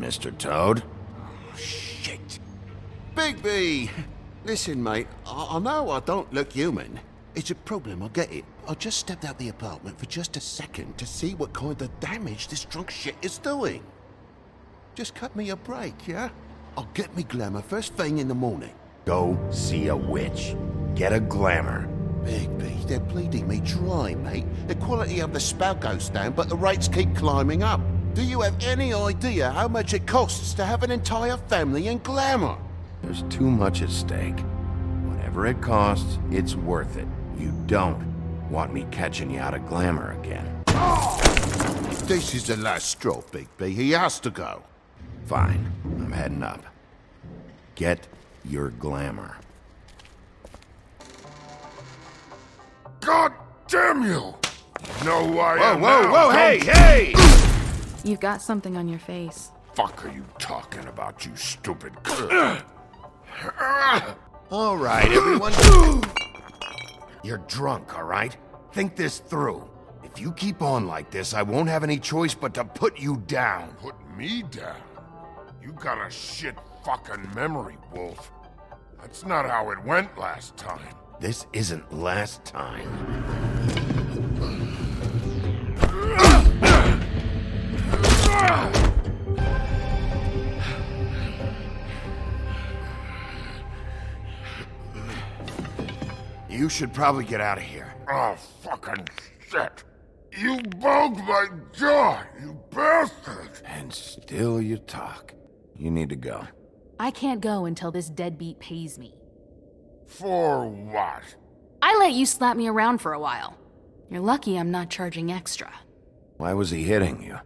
Mr. Toad? Oh, shit. 𝗶𝗶! Listen, mate, I know I don't look human. It's a problem, I get it. I just stepped out the apartment for just a second to see what kind of damage this drunk shit is doing. Just cut me a break, yeah? I'll get me glamour first thing in the morning. Go see a witch. Get a glamour. 𝗶𝗶, they're bleeding me dry, mate. The quality of the spout goes down, but the rates keep climbing up. Do you have any idea how much it costs to have an entire family in glamour? There's too much at stake. Whatever it costs, it's worth it. You don't want me catching you out of glamour again. This is the last straw, 𝗶𝗶. He has to go. Fine, I'm heading up. Get your glamour. God damn you! You know who I am Whoa, now, whoa, don't hey, you? hey! You've got something on your face. Fuck are you talking about, you stupid... All right, everyone. You're drunk, all right? Think this through. If you keep on like this, I won't have any choice but to put you down. Put me down? You got a shit fucking memory, Wolf. That's not how it went last time. This isn't last time. You should probably get out of here. Oh, fucking shit. You broke my jaw, you bastard! And still you talk. You need to go. I can't go until this deadbeat pays me. For what? I let you slap me around for a while. You're lucky I'm not charging extra. Why was he hitting you?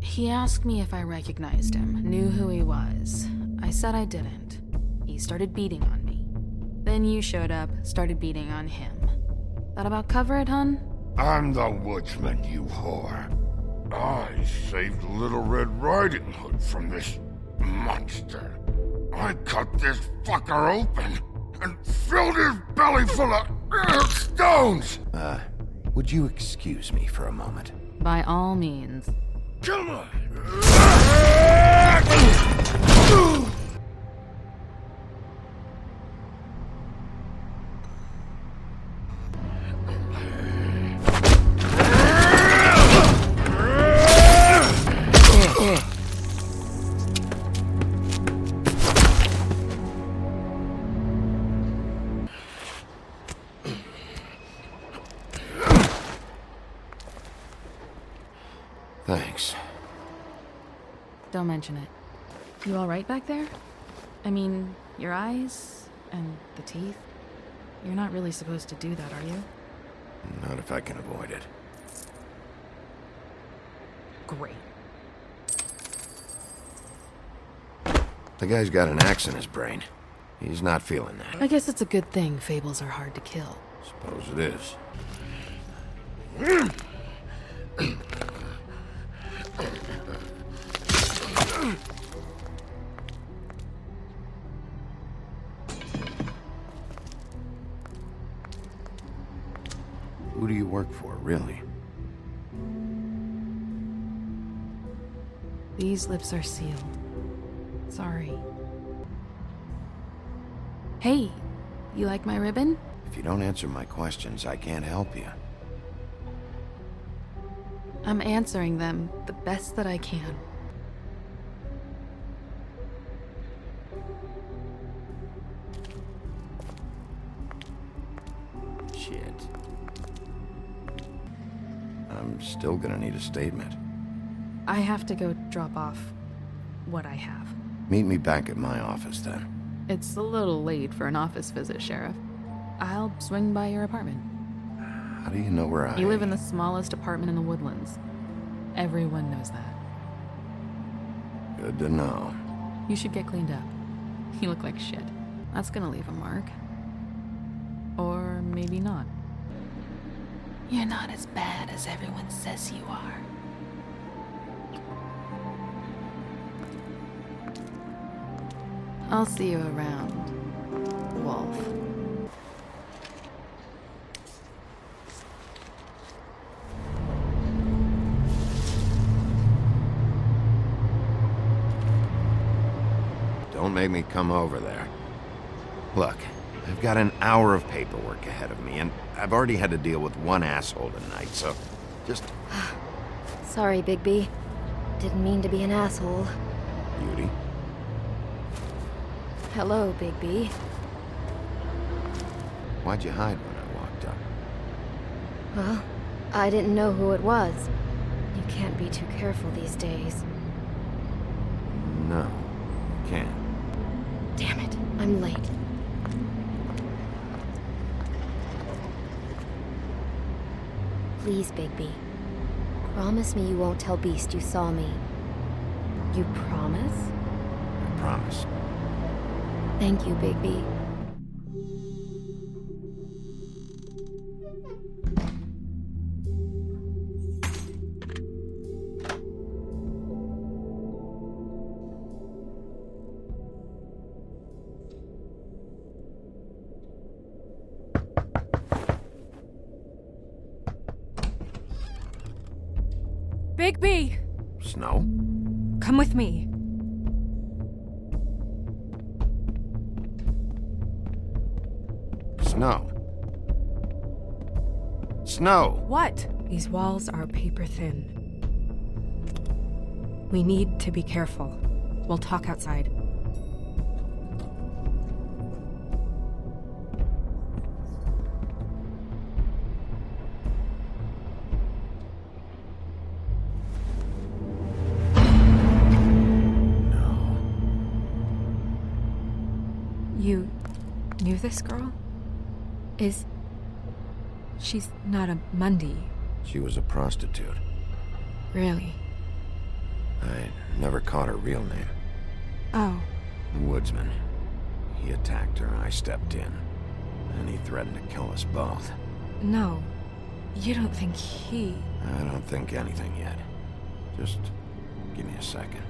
He asked me if I recognized him, knew who he was. I said I didn't. He started beating on me. Then you showed up, started beating on him. That about cover it, hun? I'm the woodsman, you whore. I saved Little Red Riding Hood from this monster. I cut this fucker open and filled his belly full of stones! Would you excuse me for a moment? By all means. Come on! Thanks. Don't mention it. You all right back there? I mean, your eyes and the teeth? You're not really supposed to do that, are you? Not if I can avoid it. Great. The guy's got an axe in his brain. He's not feeling that. I guess it's a good thing fables are hard to kill. Suppose it is. Who do you work for, really? These lips are sealed. Sorry. Hey, you like my ribbon? If you don't answer my questions, I can't help you. I'm answering them the best that I can. Shit. I'm still gonna need a statement. I have to go drop off what I have. Meet me back at my office, then. It's a little late for an office visit, Sheriff. I'll swing by your apartment. How do you know where I... You live in the smallest apartment in the Woodlands. Everyone knows that. Good to know. You should get cleaned up. You look like shit. That's gonna leave a mark. Or maybe not. You're not as bad as everyone says you are. I'll see you around, Wolf. Don't make me come over there. Look, I've got an hour of paperwork ahead of me, and I've already had to deal with one asshole tonight, so just... Sorry, Bigby. Didn't mean to be an asshole. Beauty. Hello, Bigby. Why'd you hide when I walked up? Well, I didn't know who it was. You can't be too careful these days. No, you can't. Damn it, I'm late. Please, Bigby. Promise me you won't tell Beast you saw me. You promise? I promise. Thank you, Bigby. Bigby! Snow? Come with me. Snow. Snow! What? These walls are paper thin. We need to be careful. We'll talk outside. You knew this girl? She's not a Mundy. She was a prostitute. Really? I never caught her real name. Oh. The woodsman. He attacked her, I stepped in. And he threatened to kill us both. No. You don't think he... I don't think anything yet. Just give me a second.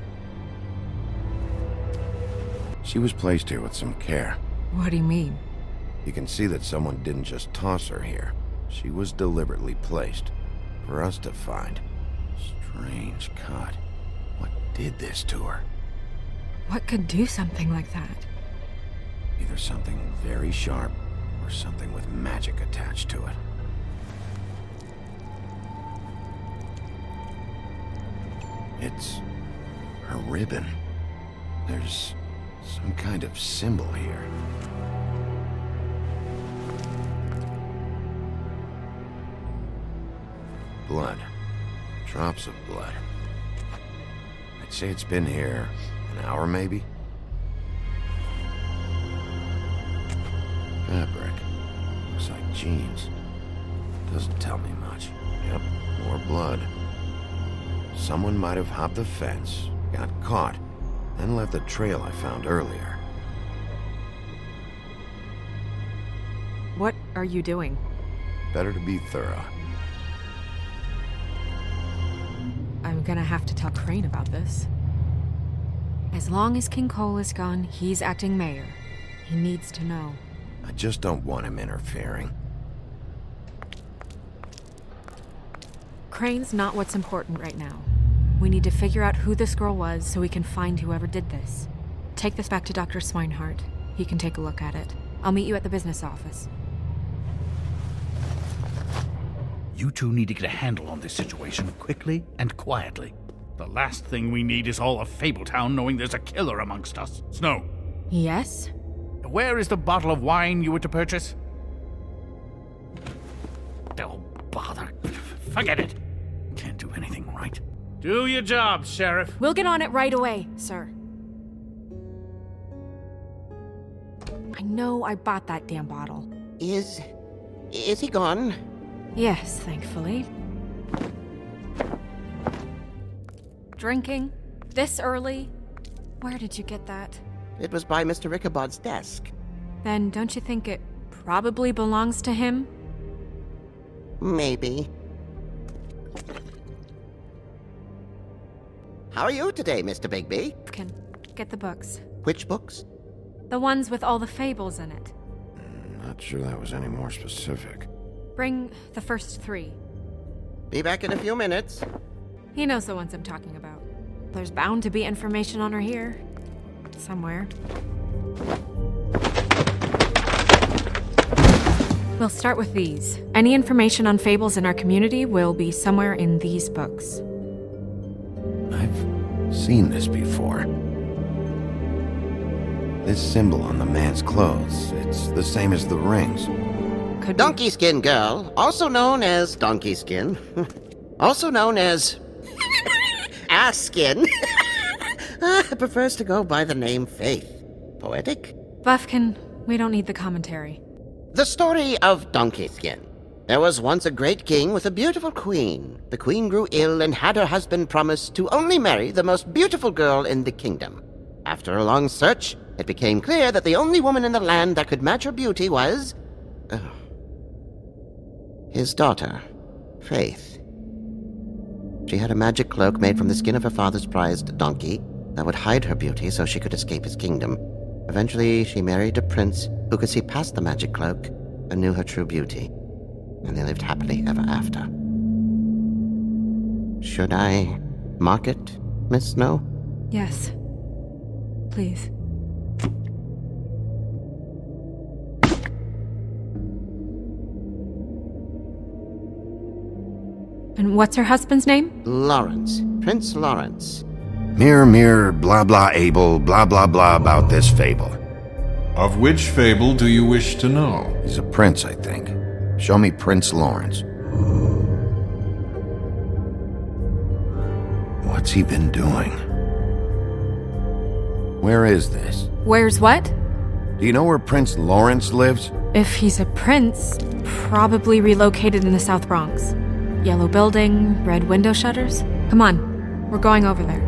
She was placed here with some care. What do you mean? You can see that someone didn't just toss her here. She was deliberately placed. For us to find. Strange cut. What did this to her? What could do something like that? Either something very sharp, or something with magic attached to it. It's her ribbon. There's some kind of symbol here. Blood. Drops of blood. I'd say it's been here an hour, maybe? Fabric. Looks like jeans. Doesn't tell me much. Yep, more blood. Someone might have hopped the fence, got caught, then left the trail I found earlier. What are you doing? Better to be thorough. I'm gonna have to tell Crane about this. As long as King Cole is gone, he's acting mayor. He needs to know. I just don't want him interfering. Crane's not what's important right now. We need to figure out who this girl was so we can find whoever did this. Take this back to Dr. 𝗁𝗏. He can take a look at it. I'll meet you at the business office. You two need to get a handle on this situation quickly and quietly. The last thing we need is all of Fabletown knowing there's a killer amongst us. Snow, Yes? where is the bottle of wine you were to purchase? Oh, bother. Forget it. Can't do anything right. Do your job, Sheriff. We'll get on it right away, sir. I know I bought that damn bottle. Is he gone? Yes, thankfully. Drinking? This early? Where did you get that? It was by Mr. Ichabod's desk. Then don't you think it probably belongs to him? Maybe. How are you today, Mr. Bigby? Can get the books. Which books? The ones with all the fables in it. Not sure that was any more specific. Bring the first 3. Be back in a few minutes. He knows the ones I'm talking about. There's bound to be information on her here. somewhere. We'll start with these. Any information on fables in our community will be somewhere in these books. I've seen this before. This symbol on the man's clothes, it's the same as the rings. Could be. Donkey Skin Girl, also known as Donkey Skin, also known as Ass Skin, prefers to go by the name Faith. Poetic? Buffkin, we don't need the commentary. The story of Donkey Skin. There was once a great king with a beautiful queen. The queen grew ill and had her husband promise to only marry the most beautiful girl in the kingdom. After a long search, it became clear that the only woman in the land that could match her beauty was... his daughter, Faith. She had a magic cloak made from the skin of her father's prized donkey that would hide her beauty so she could escape his kingdom. Eventually, she married a prince who could see past the magic cloak and knew her true beauty. And they lived happily ever after. Should I mark it, Miss Snow? Yes. Please. And what's her husband's name? Lawrence. Prince Lawrence. Mirror, blah blah able, blah blah blah about this fable. Of which fable do you wish to know? He's a prince, I think. Show me Prince Lawrence. What's he been doing? Where is this? Where's what? Do you know where Prince Lawrence lives? If he's a prince, probably relocated in the South Bronx. Yellow building, red window shutters. Come on, we're going over there.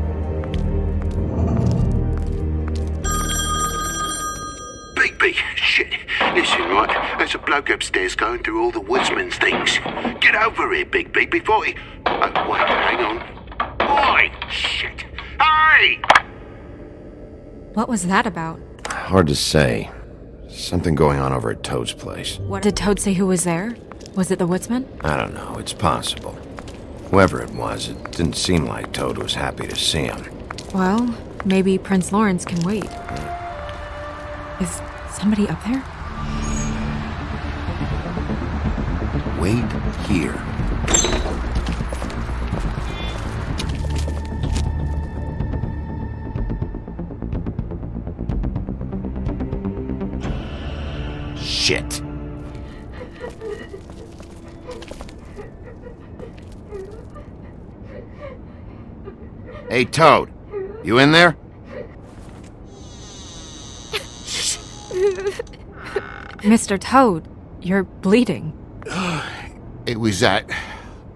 Big, shit. Listen, right, there's a bloke upstairs going through all the woodsman's things. Get over here, Big, before he... Oh, wait, hang on. Oi, shit. Hey! What was that about? Hard to say. Something going on over at Toad's place. What did Toad say who was there? Was it the woodsman? I don't know, it's possible. Whoever it was, it didn't seem like Toad was happy to see him. Well, maybe Prince Lawrence can wait. Is somebody up there? Wait here. Shit. Hey, Toad. You in there? Mr. Toad, you're bleeding. It was that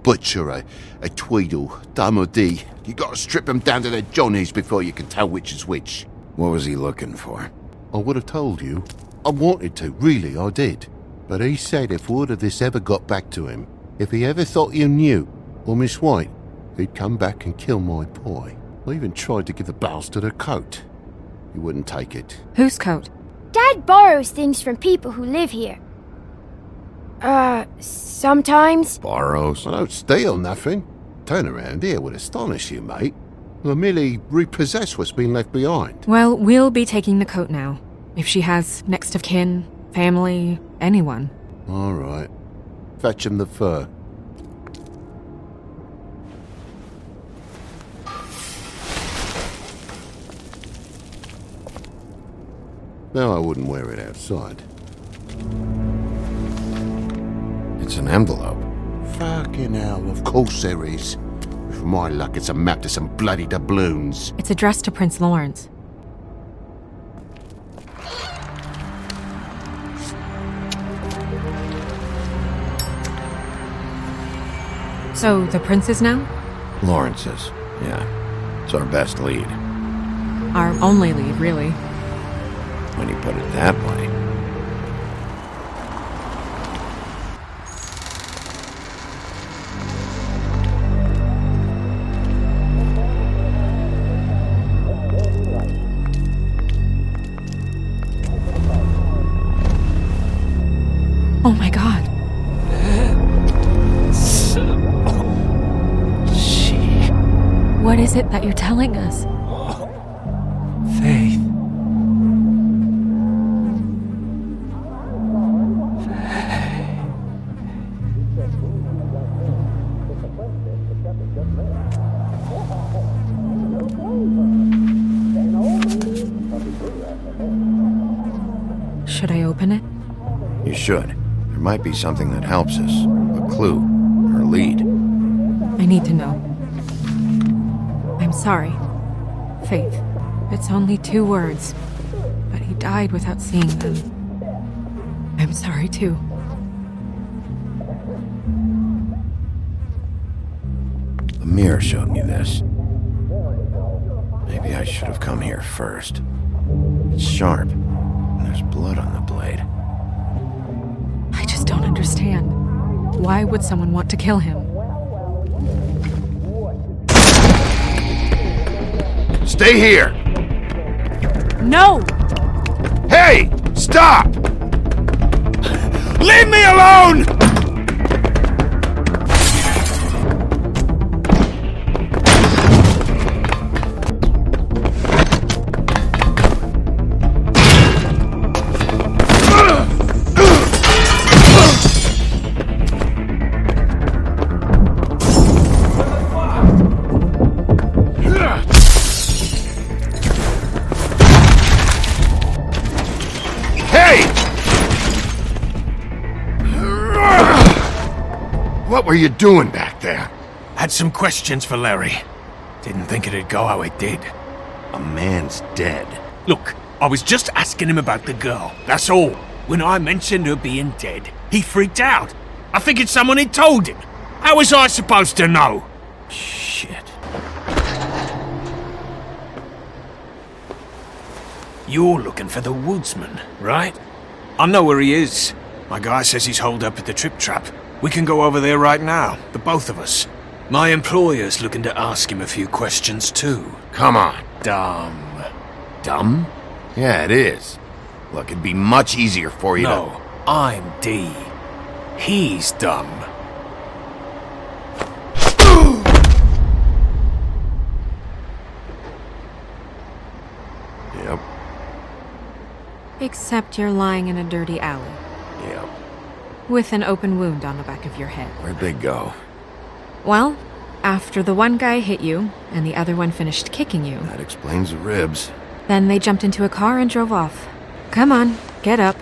butcher, a 𝗁𝗶𝗶. You gotta strip them down to their johnnies before you can tell which is which. What was he looking for? I would have told you. I wanted to, really, I did. But he said if word of this ever got back to him, if he ever thought you knew, or Miss White, he'd come back and kill my boy. I even tried to give the bastard a coat. He wouldn't take it. Whose coat? Dad borrows things from people who live here. Sometimes. Borrows? I don't steal nothing. Turn around here would astonish you, mate. I merely repossess what's been left behind. Well, we'll be taking the coat now. If she has next of kin, family, anyone. All right. Fetch him the fur. No, I wouldn't wear it outside. It's an envelope. Fucking hell, of course there is. With my luck, it's a map to some bloody doubloons. It's addressed to Prince Lawrence. So, the prince's now? Lawrence's, yeah. It's our best lead. Our only lead, really. When you put it that way. Oh my god. What is it that you're telling us? Faith. should. There might be something that helps us. A clue. Or a lead. I need to know. I'm sorry. Faith. It's only 2 words. But he died without seeing them. I'm sorry, too. The mirror showed me this. Maybe I should have come here first. It's sharp, and there's blood on the blade. I just don't understand. Why would someone want to kill him? Stay here! No! Hey! Stop! Leave me alone! What were you doing back there? Had some questions for Larry. Didn't think it'd go how it did. A man's dead. Look, I was just asking him about the girl, that's all. When I mentioned her being dead, he freaked out. I figured someone had told him. How was I supposed to know? Shit. You're looking for the woodsman, right? I know where he is. My guy says he's holed up at the trip trap. We can go over there right now, the both of us. My employer's looking to ask him a few questions too. Come on. Dumb. Dumb? Yeah, it is. Look, it'd be much easier for you No, I'm D. He's dumb. Yep. Except you're lying in a dirty alley. Yep. With an open wound on the back of your head. Where'd they go? Well, after the one guy hit you, and the other one finished kicking you, That explains the ribs. then they jumped into a car and drove off. Come on, get up.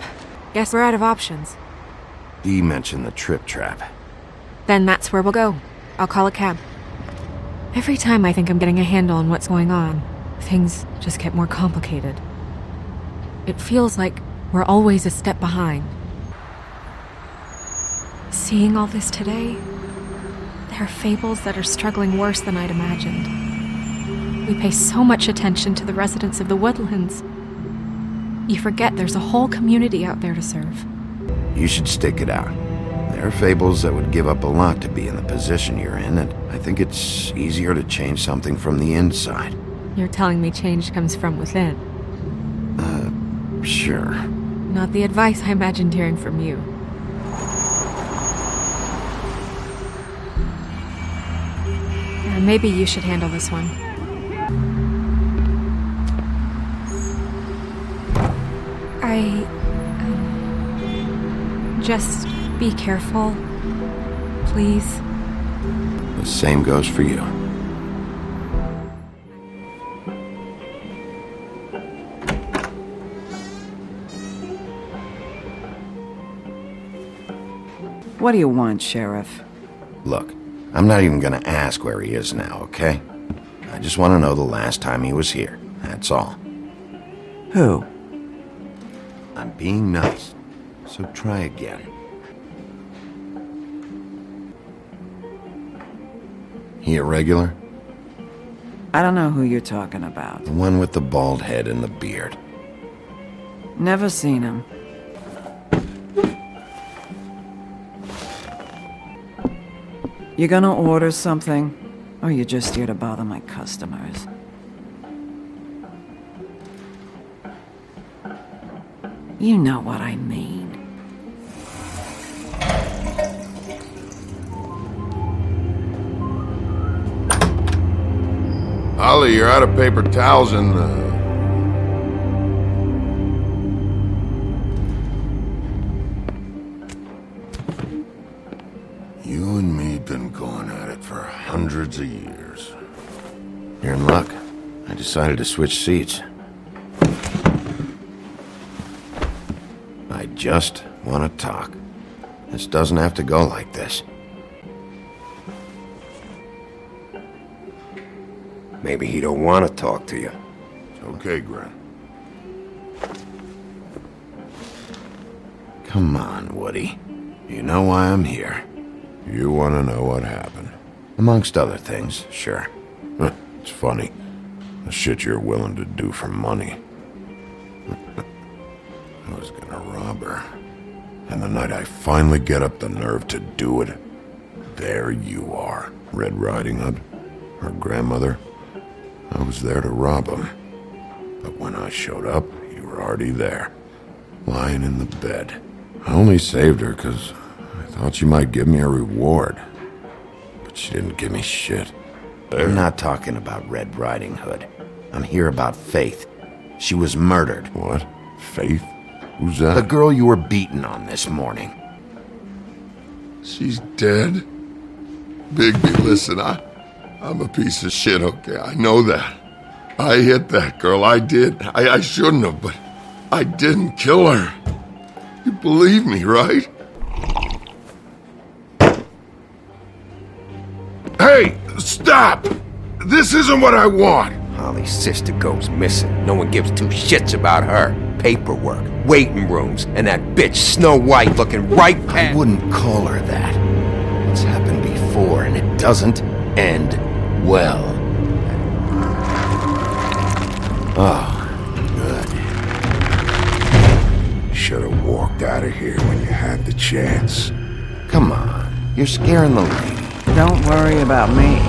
Guess we're out of options. Dee mentioned the trip trap. Then that's where we'll go. I'll call a cab. Every time I think I'm getting a handle on what's going on, things just get more complicated. It feels like we're always a step behind. Seeing all this today, there are fables that are struggling worse than I'd imagined. We pay so much attention to the residents of the woodlands. You forget there's a whole community out there to serve. You should stick it out. There are fables that would give up a lot to be in the position you're in, and I think it's easier to change something from the inside. You're telling me change comes from within. Sure. Not the advice I imagined hearing from you. Maybe you should handle this one. Just be careful, please. The same goes for you. What do you want, Sheriff? Look, I'm not even gonna ask where he is now, okay? I just want to know the last time he was here. That's all. Who? I'm being nice, so try again. He a regular? I don't know who you're talking about. The one with the bald head and the beard. Never seen him. You gonna order something? Or you just here to bother my customers? You know what I mean. Ollie, you're out of paper towels and, You and me been going at it for hundreds of years. You're in luck. I decided to switch seats. I just Want to talk. This doesn't have to go like this. Maybe he don't want to talk to you. It's okay, Grant. Come on, Woody. You know why I'm here. You want to know what happened? Amongst other things, sure. It's funny. The shit you're willing to do for money. I was gonna rob her. And the night I finally get up the nerve to do it, there you are. Red Riding Hood. Her grandmother. I was there to rob him. But when I showed up, you were already there. Lying in the bed. I only saved her because I thought she might give me a reward. But she didn't give me shit. I'm not talking about Red Riding Hood. I'm here about Faith. She was murdered. What? Faith? Who's that? The girl you were beating on this morning. She's dead? Bigby, listen, I'm a piece of shit, okay? I know that. I hit that girl, I did. I shouldn't have, but I didn't kill her. You believe me, right? Hey, stop! This isn't what I want! Holly's sister goes missing. No one gives two shits about her. Paperwork, waiting rooms, and that bitch Snow White looking right past... I wouldn't call her that. It's happened before, and it doesn't end well. Oh, good. Should have walked out of here when you had the chance. Come on, you're scaring the lady. Don't worry about me.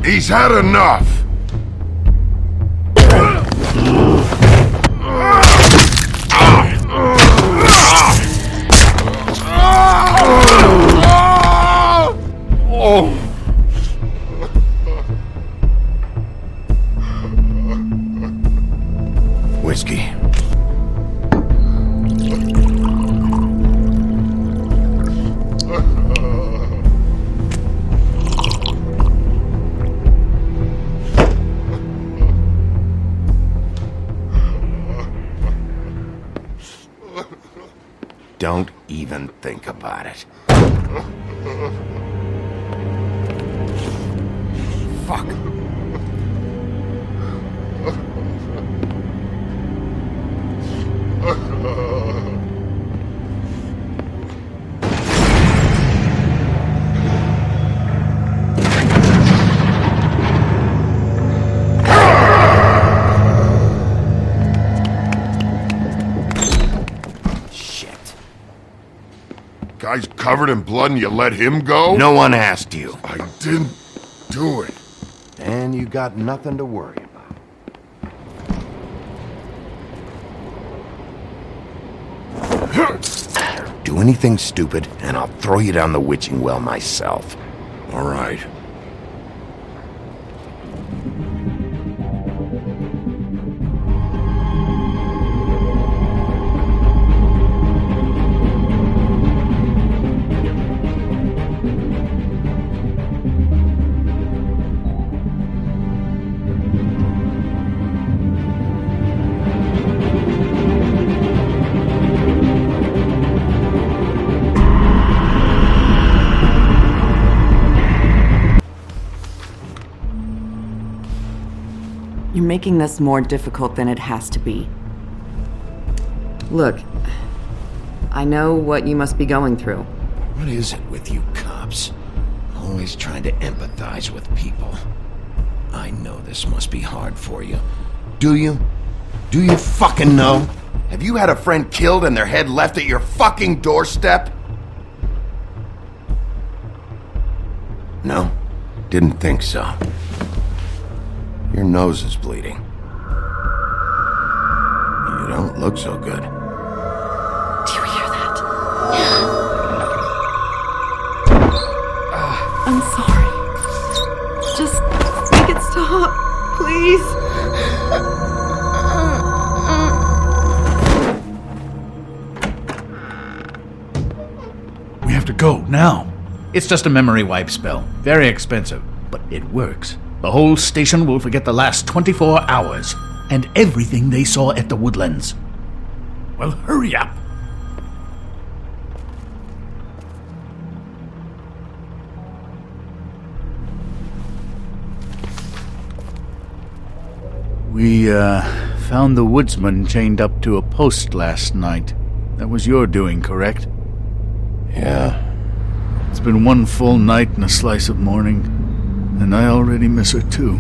He's had enough! Whiskey. Don't even think about it. Fuck. Guy's covered in blood and you let him go? No one asked you. I didn't do it. And you got nothing to worry about. Do anything stupid, and I'll throw you down the witching well myself. All right. You're making this more difficult than it has to be. Look, I know what you must be going through. What is it with you cops? Always trying to empathize with people. I know this must be hard for you. Do you? Do you fucking know? Have you had a friend killed and their head left at your fucking doorstep? No? Didn't think so. Your nose is bleeding. don't look so good. Do you hear that? I'm sorry. Just make it stop, please. We have to go, now. It's just a memory wipe spell. Very expensive, but it works. The whole station will forget the last 24 hours, and everything they saw at the Woodlands. Well, hurry up! We, found the woodsman chained up to a post last night. That was your doing, correct? Yeah. It's been one full night and a slice of morning, and I already miss her too.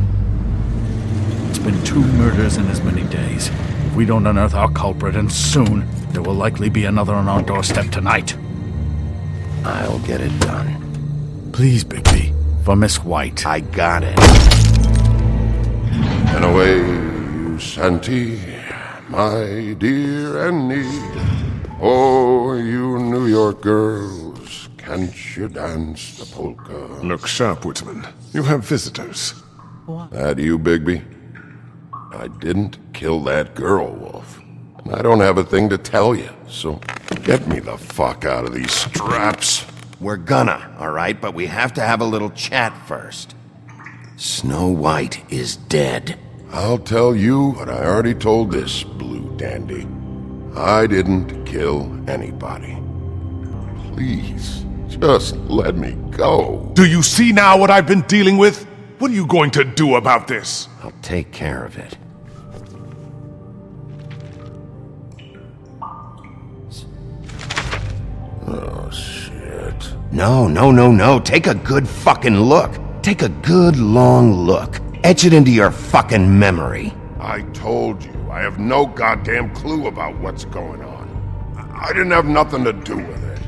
It's been 2 murders in as many days. If we don't unearth our culprit, and soon, there will likely be another on our doorstep tonight. I'll get it done. Please, Bigby. For Miss White. I got it. And away you Santi, my dear Annie. Oh, you New York girls, can't you dance the polka? Look sharp, Woodsman. You have visitors. That you, Bigby? I didn't kill that girl, Wolf. And I don't have a thing to tell you, so get me the fuck out of these straps. We're gonna, alright? But we have to have a little chat first. Snow White is dead. I'll tell you what I already told this blue dandy. I didn't kill anybody. Please, just let me go. Do you see now what I've been dealing with? What are you going to do about this? I'll take care of it. Oh, shit. No. Take a good fucking look. Take a good long look. Etch it into your fucking memory. I told you, I have no goddamn clue about what's going on. I didn't have nothing to do with it.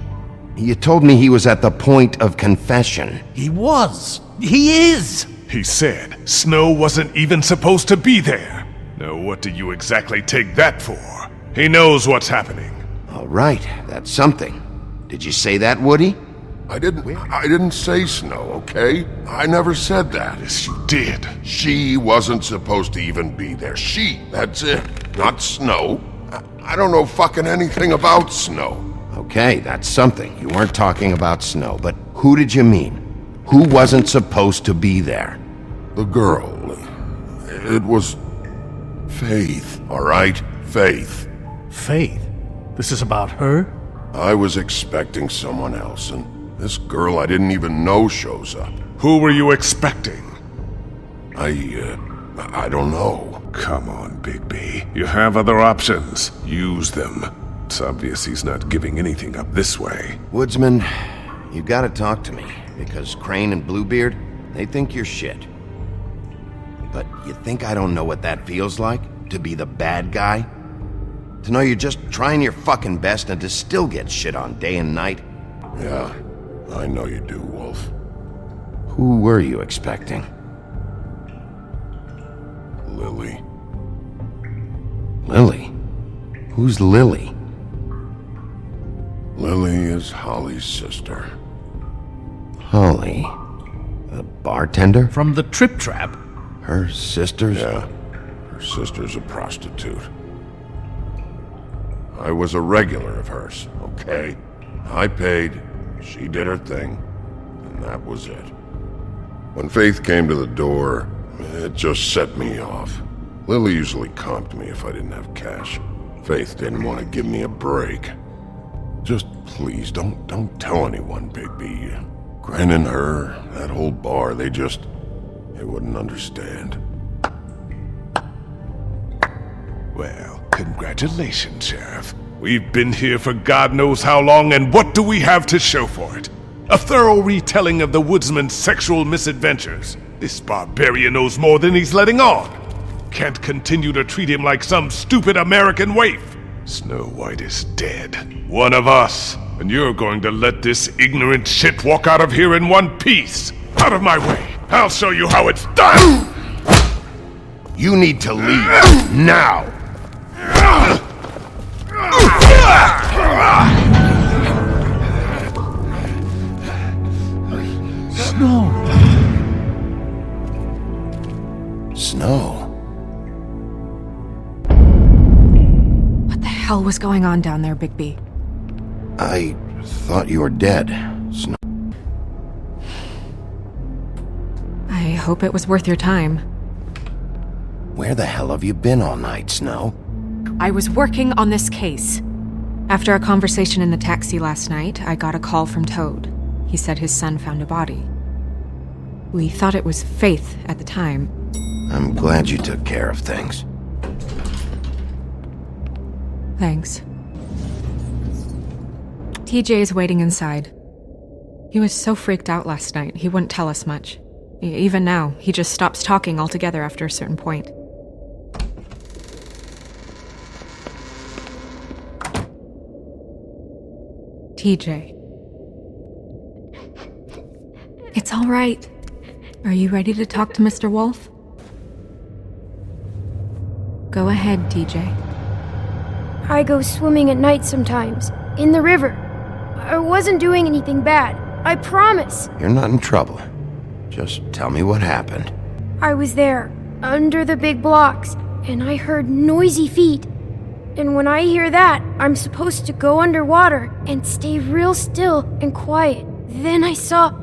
You told me he was at the point of confession. He was. He is. He said Snow wasn't even supposed to be there. Now what do you exactly take that for? He knows what's happening. All right, that's something. Did you say that, Woody? I didn't say Snow, okay? I never said that. Yes, you did. She wasn't supposed to even be there. She, that's it. Not Snow. I don't know fucking anything about Snow. Okay, that's something. You weren't talking about Snow, but who did you mean? Who wasn't supposed to be there? The girl. It was Faith, all right? Faith. Faith? This is about her? I was expecting someone else, and this girl I didn't even know shows up. Who were you expecting? I don't know. Come on, Bigby. You have other options. Use them. It's obvious he's not giving anything up this way. Woodsman, you gotta talk to me, because Crane and Bluebeard, they think you're shit. But you think I don't know what that feels like? To be the bad guy? To know you're just trying your fucking best and to still get shit on day and night? Yeah, I know you do, Wolf. Who were you expecting? Lily. Lily? Who's Lily? Lily is Holly's sister. Holly? The bartender? From the Trip Trap? Her sister's? Yeah, her sister's a prostitute. I was a regular of hers, okay? I paid, she did her thing, and that was it. When Faith came to the door, it just set me off. Lily usually comped me if I didn't have cash. Faith didn't want to give me a break. Just please, don't tell anyone, Bigby. Gren and her, that whole bar, they wouldn't understand. Well, congratulations, Sheriff. We've been here for God knows how long, and what do we have to show for it? A thorough retelling of the woodsman's sexual misadventures. This barbarian knows more than he's letting on. Can't continue to treat him like some stupid American waif. Snow White is dead. One of us. And you're going to let this ignorant shit walk out of here in one piece. Out of my way. I'll show you how it's done! You need to leave now. hell was going on down there, 𝗶𝗶? I thought you were dead. Snow. I hope it was worth your time. Where the hell have you been all night, Snow? I was working on this case. After our conversation in the taxi last night, I got a call from Toad. He said his son found a body. We thought it was Faith at the time. I'm glad you took care of things. Thanks. TJ is waiting inside. He was so freaked out last night, he wouldn't tell us much. Even now, he just stops talking altogether after a certain point. TJ. It's all right. Are you ready to talk to Mr. Wolf? Go ahead, TJ. I go swimming at night sometimes, in the river. I wasn't doing anything bad, I promise. You're not in trouble. Just tell me what happened. I was there, under the big blocks, and I heard noisy feet. And when I hear that, I'm supposed to go underwater and stay real still and quiet. Then I saw...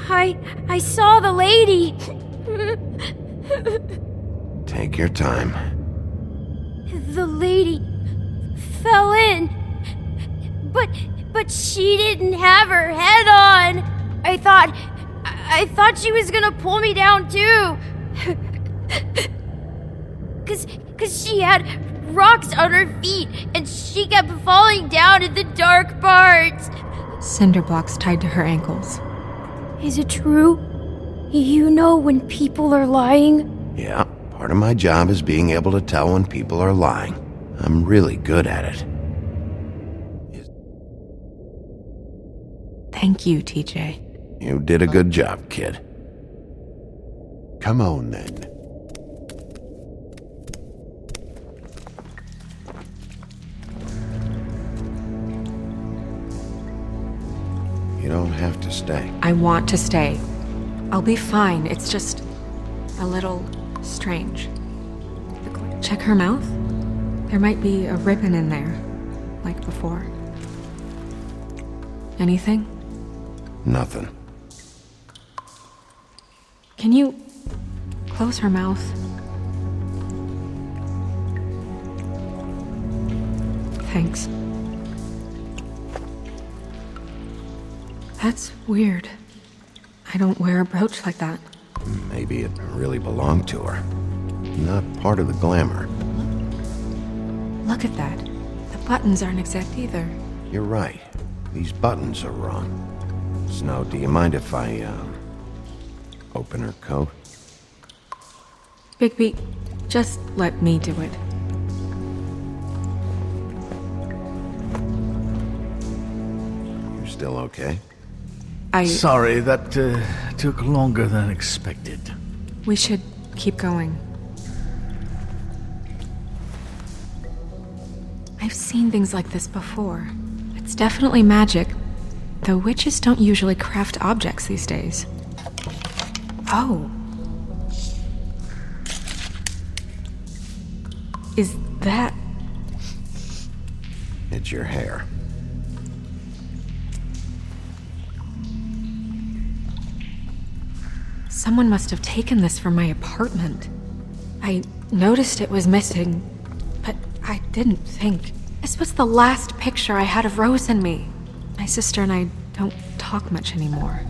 I saw the lady. Take your time. The lady fell in. But she didn't have her head on. I thought she was gonna pull me down too. Cause she had rocks on her feet and she kept falling down in the dark parts. Cinder blocks tied to her ankles. Is it true? You know when people are lying? Yeah, part of my job is being able to tell when people are lying. I'm really good at it. Thank you, TJ. You did a good job, kid. Come on, then. You don't have to stay. I want to stay. I'll be fine. It's just a little strange. Check her mouth. There might be a ribbon in there, like before. Anything? Nothing. Can you close her mouth? Thanks. That's weird. I don't wear a brooch like that. Maybe it really belonged to her. Not part of the glamour. Look at that. The buttons aren't exact either. You're right. These buttons are wrong. Snow, do you mind if I, open her coat? 𝗶𝗶, just let me do it. You still okay? Sorry, that took longer than expected. We should keep going. I've seen things like this before. It's definitely magic, though witches don't usually craft objects these days. Oh. Is that... It's your hair. Someone must have taken this from my apartment. I noticed it was missing, but I didn't think. This was the last picture I had of Rose and me. My sister and I don't talk much anymore.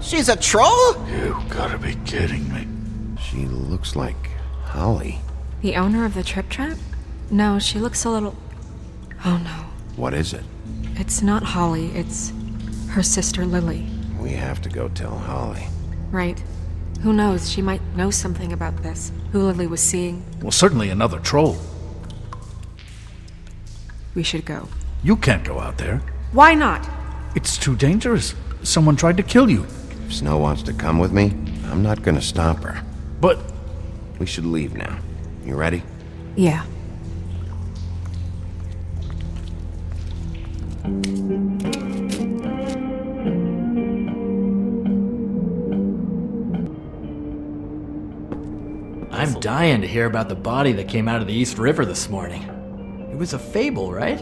She's a troll? You gotta be kidding me. She looks like Holly. The owner of the trip trap? No, she looks a little... Oh no. What is it? It's not Holly, it's her sister Lily. We have to go tell Holly. Right. Who knows, she might know something about this. Who Lily was seeing. Well, certainly another troll. We should go. You can't go out there. Why not? It's too dangerous. Someone tried to kill you. If Snow wants to come with me, I'm not gonna stop her. But... We should leave now. You ready? Yeah. I'm dying to hear about the body that came out of the East River this morning. It was a fable, right?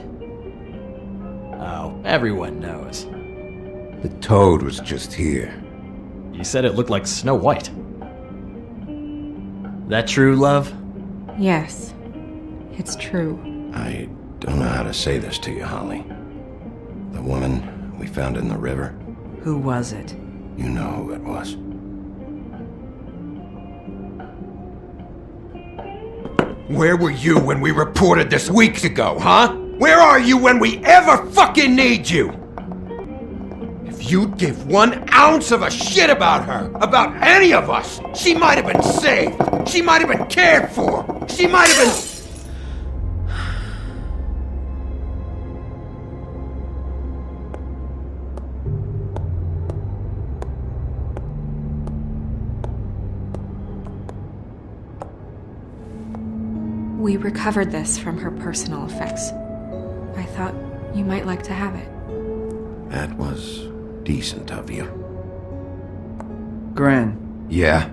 Oh, everyone knows. The toad was just here. You said it looked like Snow White. That true, love? Yes, it's true. I don't know how to say this to you, Holly. The woman we found in the river. Who was it? You know who it was. Where were you when we reported this weeks ago, huh? Where are you when we ever fucking need you? If you'd give 1 ounce of a shit about her, about any of us, she might have been saved. She might have been cared for. She might have been... We recovered this from her personal effects. I thought you might like to have it. That was decent of you. Gran, Yeah?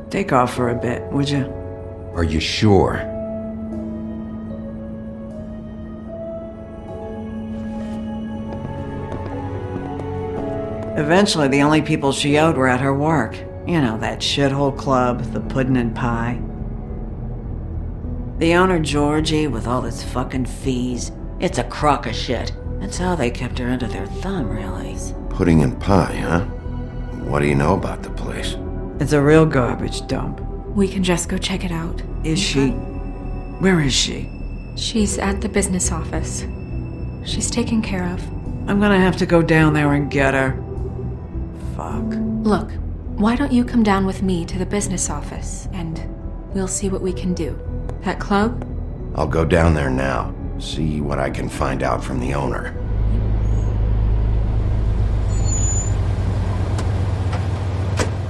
take off for a bit, would you? Are you sure? Eventually, the only people she owed were at her work. You know, that shithole club, the pudding and pie. The owner, Georgie, with all his fucking fees. It's a crock of shit. That's how they kept her under their thumb, really. Pudding and pie, huh? What do you know about the place? It's a real garbage dump. We can just go check it out. Is she? Where is she? She's at the business office. She's taken care of. I'm gonna have to go down there and get her. Fuck. Look, why don't you come down with me to the business office, and we'll see what we can do. That club? I'll go down there now. See what I can find out from the owner.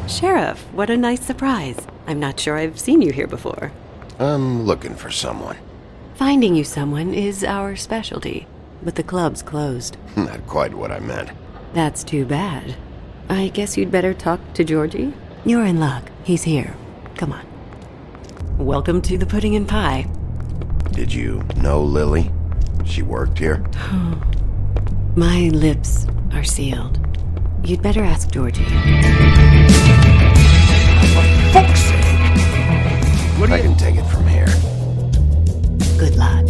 Sheriff, what a nice surprise. I'm not sure I've seen you here before. I'm looking for someone. Finding you someone is our specialty, but the club's closed. Not quite what I meant. That's too bad. I guess you'd better talk to Georgie. You're in luck. He's here. Come on. Welcome to the pudding and pie. Did you know Lily? She worked here? My lips are sealed. You'd better ask Georgie. For fuck's sake! I can take it from here. Good luck.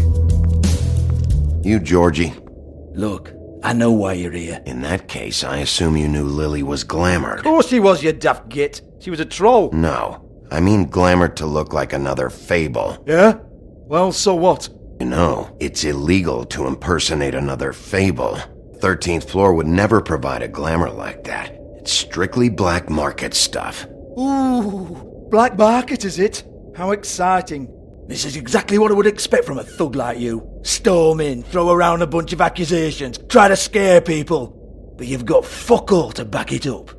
You, Georgie. Look, I know why you're here. In that case, I assume you knew Lily was glamored. Of course she was, you daft git. She was a troll. No. I mean glamored to look like another fable. Yeah? Well, so what? You know, it's illegal to impersonate another fable. 13th floor would never provide a glamour like that. It's strictly black market stuff. Ooh, black market is it? How exciting. This is exactly what I would expect from a thug like you. Storm in, throw around a bunch of accusations, try to scare people. But you've got fuck all to back it up.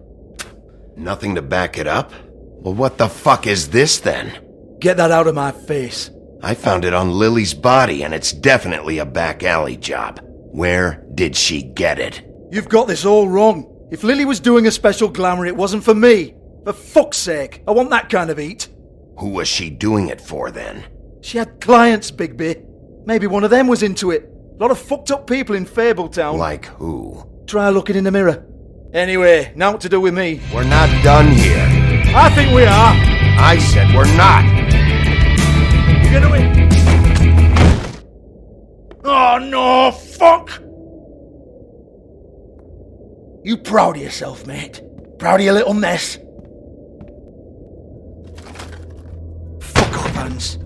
Nothing to back it up? Well, what the fuck is this then? Get that out of my face. I found it on Lily's body, and it's definitely a back alley job. Where did she get it? You've got this all wrong. If Lily was doing a special glamour, it wasn't for me. For fuck's sake, I want that kind of eat. Who was she doing it for, then? She had clients, 𝗶𝗶. Maybe one of them was into it. A lot of fucked up people in Fabletown. Like who? Try looking in the mirror. Anyway, now what to do with me? We're not done here. I think we are. I said we're not. You gonna win? Oh no, fuck! You proud of yourself, mate? Proud of your little mess? Fuck off, Hans.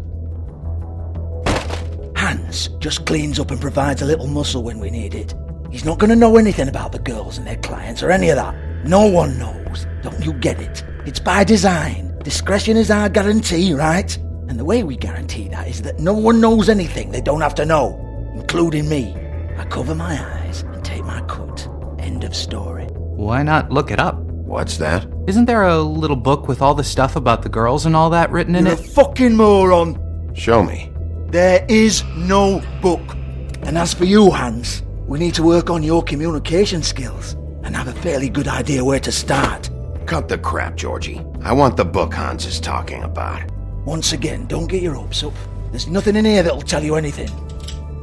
Hans just cleans up and provides a little muscle when we need it. He's not gonna know anything about the girls and their clients or any of that. No one knows. Don't you get it? It's by design. Discretion is our guarantee, right? And the way we guarantee that is that no one knows anything they don't have to know, including me. I cover my eyes and take my cut. End of story. Why not look it up? What's that? Isn't there a little book with all the stuff about the girls and all that written in You're it? a fucking moron. Show me. There is no book. And as for you, Hans, we need to work on your communication skills and have a fairly good idea where to start. Cut the crap, Georgie. I want the book Hans is talking about. Once again, don't get your hopes up. There's nothing in here that'll tell you anything.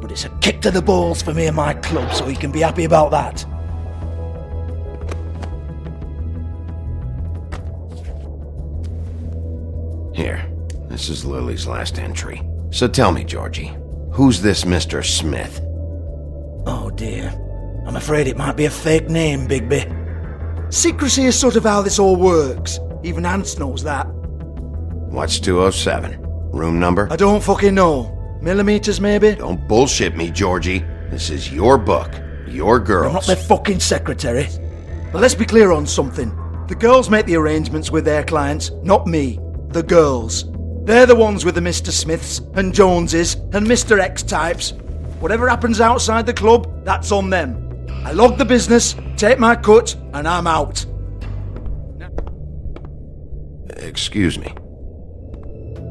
But it's a kick to the balls for me and my club, so you can be happy about that. Here, this is Lily's last entry. So tell me, Georgie, who's this Mr. Smith? Oh dear. I'm afraid it might be a fake name, Bigby. Secrecy is sort of how this all works. Even Ants knows that. What's 207? Room number? I don't fucking know. Millimeters, maybe? Don't bullshit me, Georgie. This is your book. Your girls. I'm not their fucking secretary. But let's be clear on something. The girls make the arrangements with their clients, not me. The girls. They're the ones with the Mr. Smiths and Joneses and Mr. X types. Whatever happens outside the club, that's on them. I log the business, take my cut, and I'm out. Excuse me.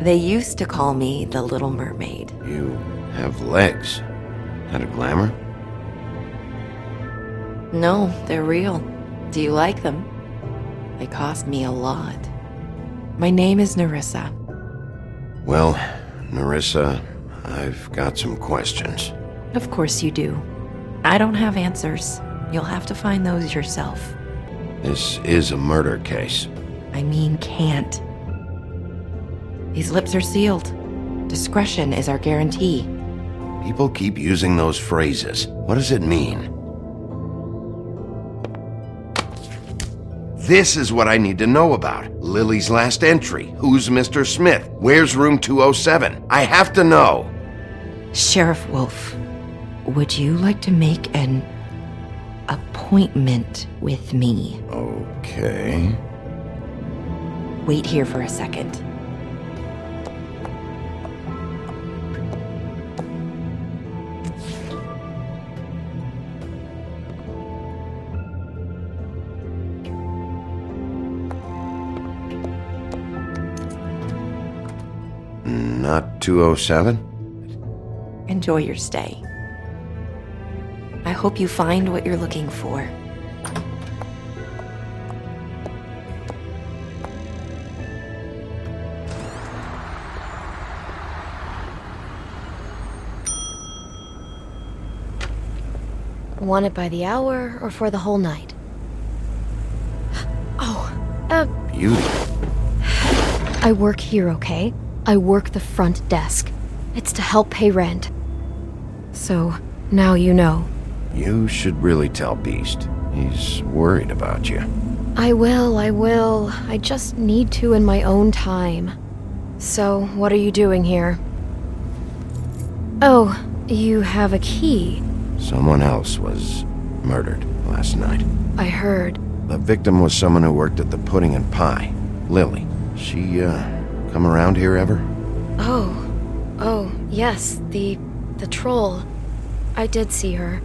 They used to call me the Little Mermaid. You have legs. That a glamour? No, they're real. Do you like them? They cost me a lot. My name is Nerissa. Well, Nerissa, I've got some questions. Of course you do. I don't have answers. You'll have to find those yourself. This is a murder case. I mean, can't. These lips are sealed. Discretion is our guarantee. People keep using those phrases. What does it mean? This is what I need to know about. Lily's last entry. Who's Mr. Smith? Where's room 207? I have to know. Sheriff Wolf, would you like to make an appointment with me? Okay. Wait here for a second. Not 207? Enjoy your stay. I hope you find what you're looking for. Want it by the hour or for the whole night? Beauty. I work here, okay? I work the front desk. It's to help pay rent. So, now you know. You should really tell Beast. He's worried about you. I will. I just need to in my own time. So, what are you doing here? Oh, you have a key. Someone else was murdered last night. I heard. The victim was someone who worked at the Pudding and Pie. Lily. She, come around here ever? Oh, yes, the troll. I did see her.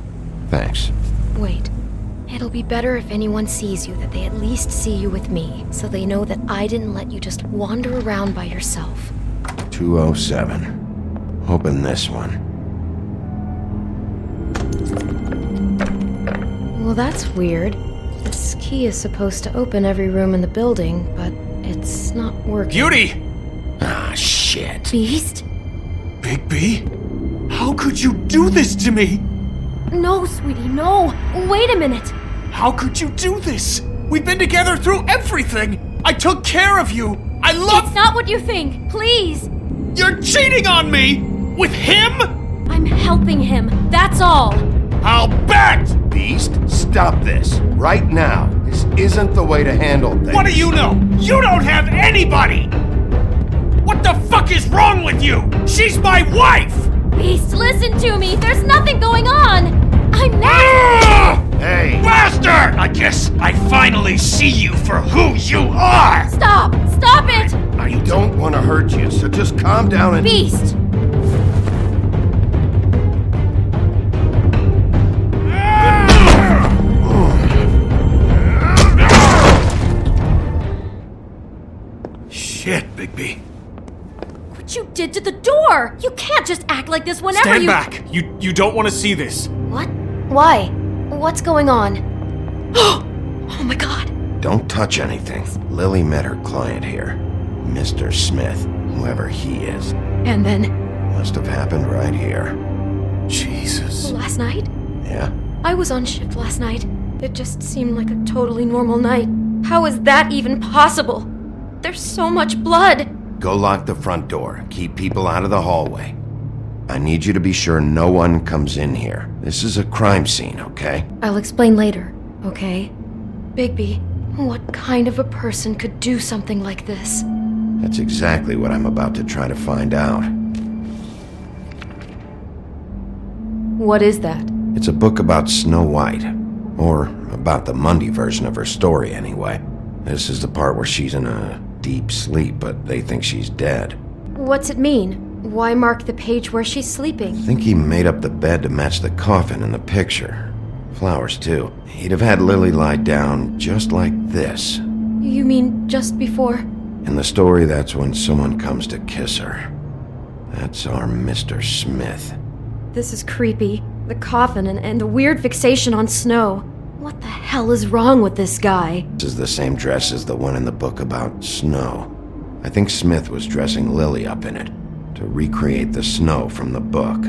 Thanks. Wait. It'll be better if anyone sees you that they at least see you with me, so they know that I didn't let you just wander around by yourself. 207. Open this one. Well, that's weird. This key is supposed to open every room in the building, but it's not working. Beauty! Ah, shit. Beast? Big B? How could you do this to me? No, sweetie, no. Wait a minute. How could you do this? We've been together through everything. I took care of you. I love— It's not what you think. Please. You're cheating on me! With him? I'm helping him. That's all. I'll bet! Beast, stop this. Right now. This isn't the way to handle things. What do you know? You don't have anybody! What the fuck is wrong with you? She's my wife! Beast, listen to me. There's nothing going on. I'm not— Hey! Bastard! I guess I finally see you for who you are! Stop! Stop it! I don't want to hurt you, so just calm down and— Beast! Shit, Big B. What you did to the door! You can't just act like this whenever Stand you— back! You don't want to see this. What? Why? What's going on? Oh my god. Don't touch anything. Lily met her client here, Mr. Smith. whoever he is. And then... Must have happened right here. Jesus. Last night? Yeah? I was on shift last night. It just seemed like a totally normal night. How is that even possible? There's so much blood. Go lock the front door. Keep people out of the hallway. I need you to be sure no one comes in here. This is a crime scene, okay? I'll explain later, okay? Bigby, what kind of a person could do something like this? That's exactly what I'm about to try to find out. What is that? It's a book about Snow White. Or about the Monday version of her story, anyway. This is the part where she's in a deep sleep, but they think she's dead. What's it mean? Why mark the page where she's sleeping? I think he made up the bed to match the coffin in the picture. Flowers, too. He'd have had Lily lie down just like this. You mean just before? In the story, that's when someone comes to kiss her. That's our Mr. Smith. This is creepy. The coffin and the weird fixation on Snow. What the hell is wrong with this guy? This is the same dress as the one in the book about Snow. I think Smith was dressing Lily up in it to recreate the Snow from the book.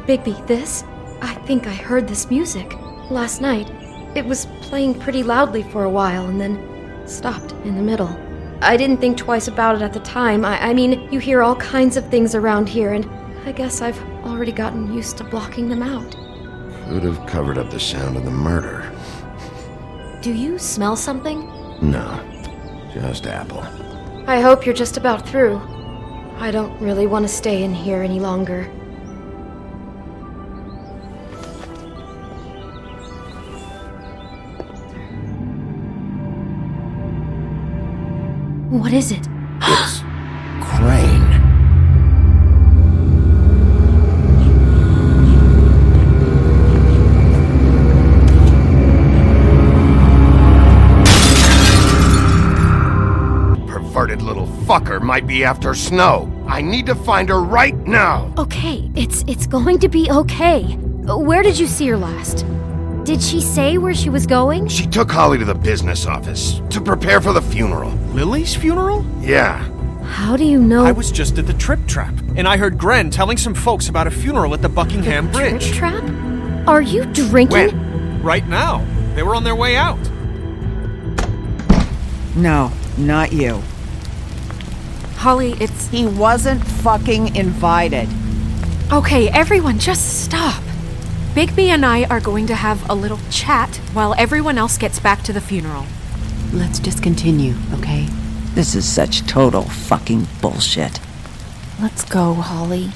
Bigby, this? I think I heard this music last night. It was playing pretty loudly for a while and then stopped in the middle. I didn't think twice about it at the time. I mean, you hear all kinds of things around here, and I guess I've already gotten used to blocking them out. Could have covered up the sound of the murder. Do you smell something? No, just apple. I hope you're just about through. I don't really want to stay in here any longer. What is it? It's Crane. Perverted little fucker might be after Snow. I need to find her right now. Okay, it's going to be okay. Where did you see her last? Did she say where she was going? She took Holly to the business office to prepare for the funeral. Lily's funeral? Yeah. How do you know? I was just at the Trip Trap, and I heard Gren telling some folks about a funeral at the Buckingham Bridge. Trip Trap? Are you drinking? When? Right now. They were on their way out. No, not you. Holly, He wasn't fucking invited. Okay, everyone, just stop. Bigby and I are going to have a little chat while everyone else gets back to the funeral. Let's just continue, okay? This is such total fucking bullshit. Let's go, Holly.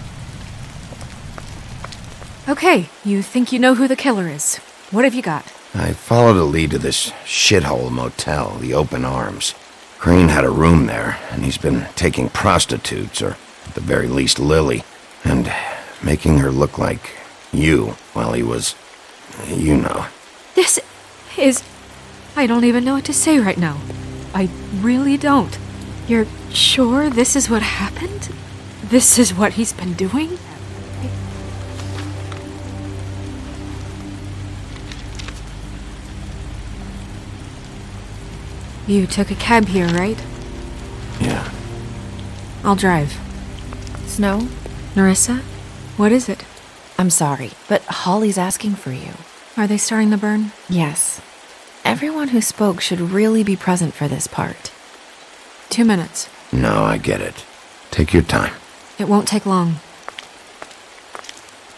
Okay, you think you know who the killer is. What have you got? I followed a lead to this shithole motel, the Open Arms. Crane had a room there, and he's been taking prostitutes, or at the very least Lily, and making her look like you while he was, you know. This is... I don't even know what to say right now. I really don't. You're sure this is what happened? This is what he's been doing? You took a cab here, right? Yeah. I'll drive. Snow? Nerissa? What is it? I'm sorry, but Holly's asking for you. Are they starting the burn? Yes. Everyone who spoke should really be present for this part. 2 minutes. No, I get it. Take your time. It won't take long.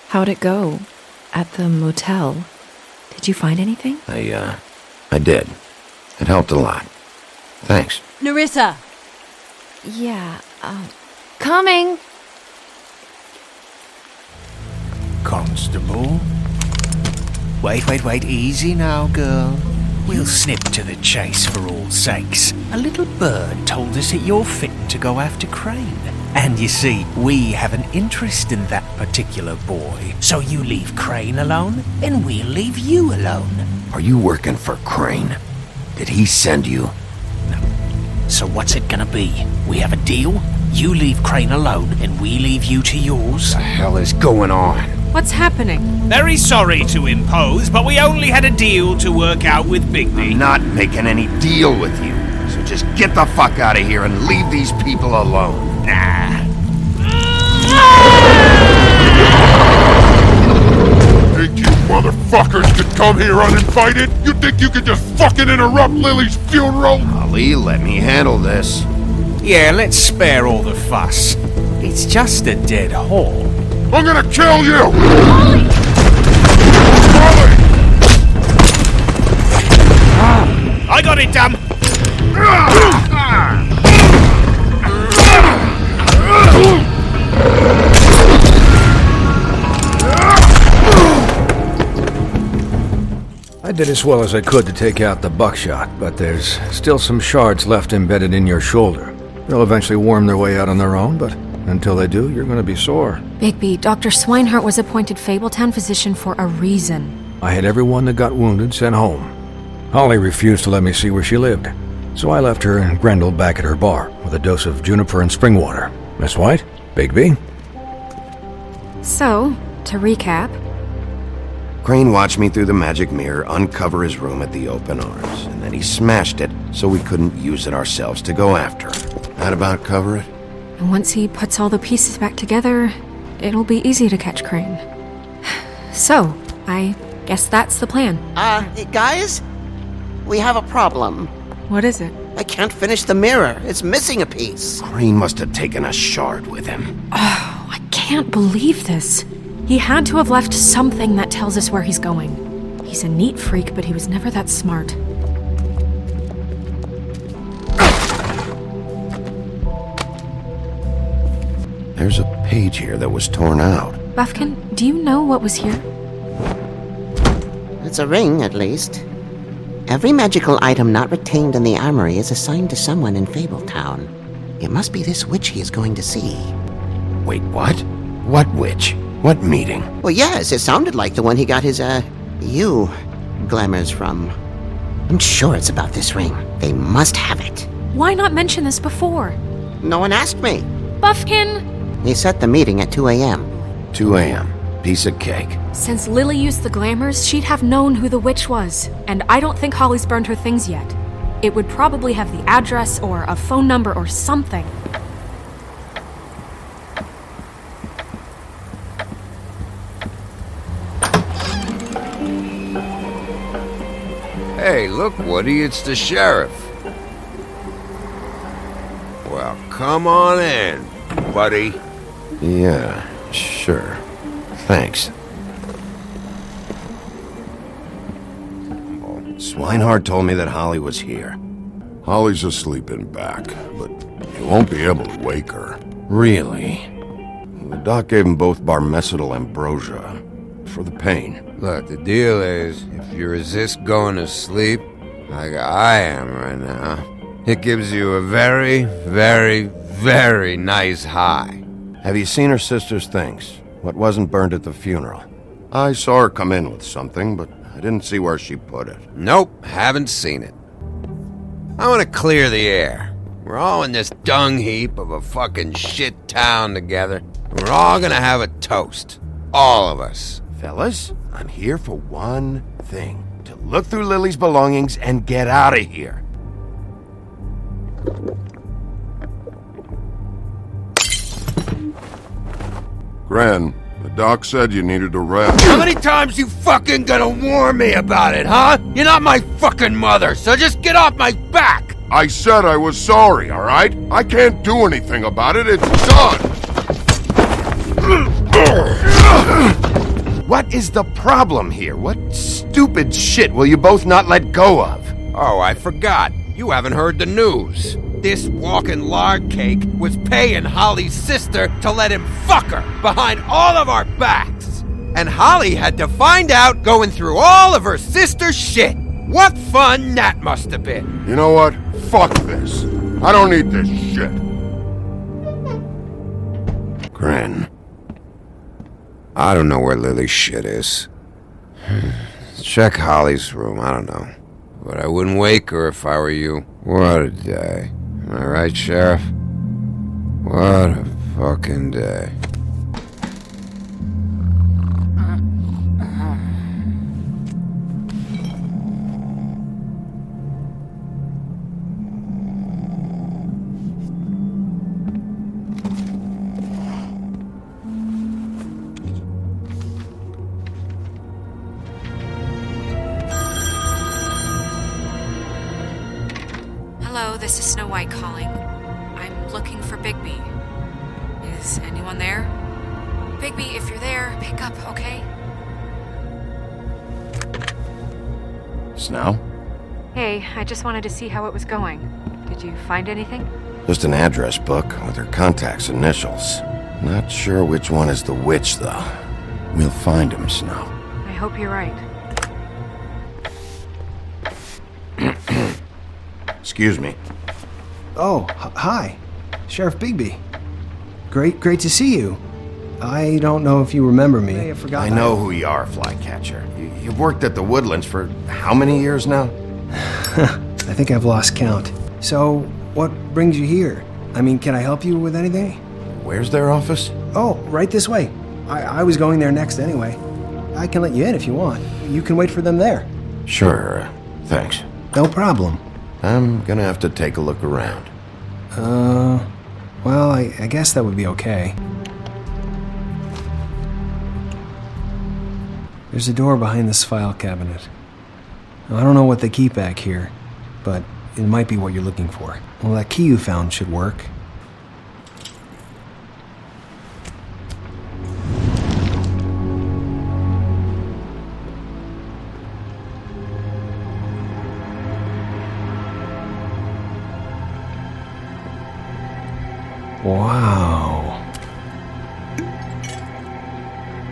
How'd it go? At the motel? Did you find anything? I did. It helped a lot. Thanks. Nerissa! Yeah, Coming! Constable? Wait, easy now, girl. We'll snip to the chase for all sakes. A little bird told us that you're fit to go after Crane. And you see, we have an interest in that particular boy. So you leave Crane alone, and we'll leave you alone. Are you working for Crane? Did he send you? No. So what's it gonna be? We have a deal? You leave Crane alone, and we leave you to yours? What the hell is going on? What's happening? Very sorry to impose, but we only had a deal to work out with 𝗶𝗶. I'm not making any deal with you. So just get the fuck out of here and leave these people alone. Nah. Think you motherfuckers could come here uninvited? You think you could just fucking interrupt Lily's funeral? Ali, let me handle this. Yeah, let's spare all the fuss. It's just a dead hole. I'm gonna kill you! Holly! I got it, damn! I did as well as I could to take out the buckshot, but there's still some shards left embedded in your shoulder. They'll eventually worm their way out on their own, but until they do, you're gonna be sore. 𝗶𝗶, Dr. 𝘁𝘂𝗧 was appointed Fabletown physician for a reason. I had everyone that got wounded sent home. Holly refused to let me see where she lived, so I left her and Grendel back at her bar with a dose of juniper and spring water. Miss White, 𝗶𝗶. So, to recap... Crane watched me through the magic mirror uncover his room at the open arms, and then he smashed it so we couldn't use it ourselves to go after him. That about cover it? And once he puts all the pieces back together, it'll be easy to catch Crane. So, I guess that's the plan. Guys? We have a problem. What is it? I can't finish the mirror. It's missing a piece. Crane must have taken a shard with him. Oh, I can't believe this. He had to have left something that tells us where he's going. He's a neat freak, but he was never that smart. There's a page here that was torn out. Buffkin, do you know what was here? It's a ring, at least. Every magical item not retained in the armory is assigned to someone in Fabletown. It must be this witch he is going to see. Wait, what? What witch? What meeting? Well, yes, it sounded like the one he got his, glamours from. I'm sure it's about this ring. They must have it. Why not mention this before? No one asked me. Buffkin! He set the meeting at 2 a.m. 2 a.m. Piece of cake. Since Lily used the glamours, she'd have known who the witch was. And I don't think Holly's burned her things yet. It would probably have the address or a phone number or something. Hey, look, Woody, it's the sheriff. Well, come on in, buddy. Yeah, sure. Thanks. 𝗁𝗽𝗪 told me that Holly was here. Holly's asleep in back, but you won't be able to wake her. Really? The doc gave them both barmecidal ambrosia for the pain. Look, the deal is, if you resist going to sleep, like I am right now, it gives you a very, very, very nice high. Have you seen her sister's things? What wasn't burned at the funeral? I saw her come in with something, but I didn't see where she put it. Nope, haven't seen it. I want to clear the air. We're all in this dung heap of a fucking shit town together. We're all gonna have a toast. All of us. Fellas, I'm here for one thing. To look through Lily's belongings and get out of here. Gran, the doc said you needed a rest. How many times you fucking gonna warn me about it, huh? You're not my fucking mother, so just get off my back! I said I was sorry, alright? I can't do anything about it, it's done! What is the problem here? What stupid shit will you both not let go of? Oh, I forgot. You haven't heard the news. This walking lard cake was paying Holly's sister to let him fuck her behind all of our backs. And Holly had to find out going through all of her sister's shit. What fun that must have been. You know what? Fuck this. I don't need this shit. Gran. I don't know where Lily's shit is. Check Holly's room, I don't know. But I wouldn't wake her if I were you. What a day. Am I right, Sheriff? What a fucking day. this is Snow White calling. I'm looking for Bigby. Is anyone there? Bigby, if you're there, pick up, okay? Snow? Hey, I just wanted to see how it was going. Did you find anything? Just an address book with her contact's initials. Not sure which one is the witch, though. We'll find him, Snow. I hope you're right. Excuse me. Oh, hi. Sheriff Bigby. Great to see you. I don't know if you remember me. I know who you are, Flycatcher. You've worked at the Woodlands for how many years now? I think I've lost count. So, what brings you here? I mean, can I help you with anything? Where's their office? Oh, right this way. I was going there next anyway. I can let you in if you want. You can wait for them there. Sure, thanks. No problem. I'm gonna have to take a look around. Well, I guess that would be okay. There's a door behind this file cabinet. I don't know what they keep back here, but it might be what you're looking for. Well, that key you found should work. Wow.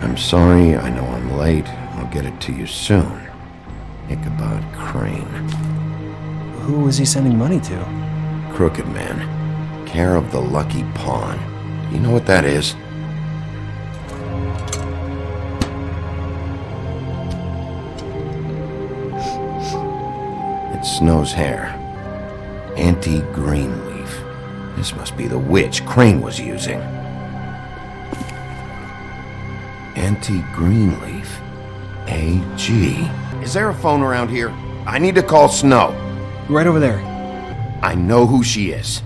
I'm sorry, I know I'm late. I'll get it to you soon. Ichabod Crane. Who was he sending money to? Crooked Man. Care of the Lucky Pawn. Do you know what that is? It's Snow's hair. Anti-green leaf. This must be the witch Crane was using. Anti-greenleaf. AG. Is there a phone around here? I need to call Snow. Right over there. I know who she is.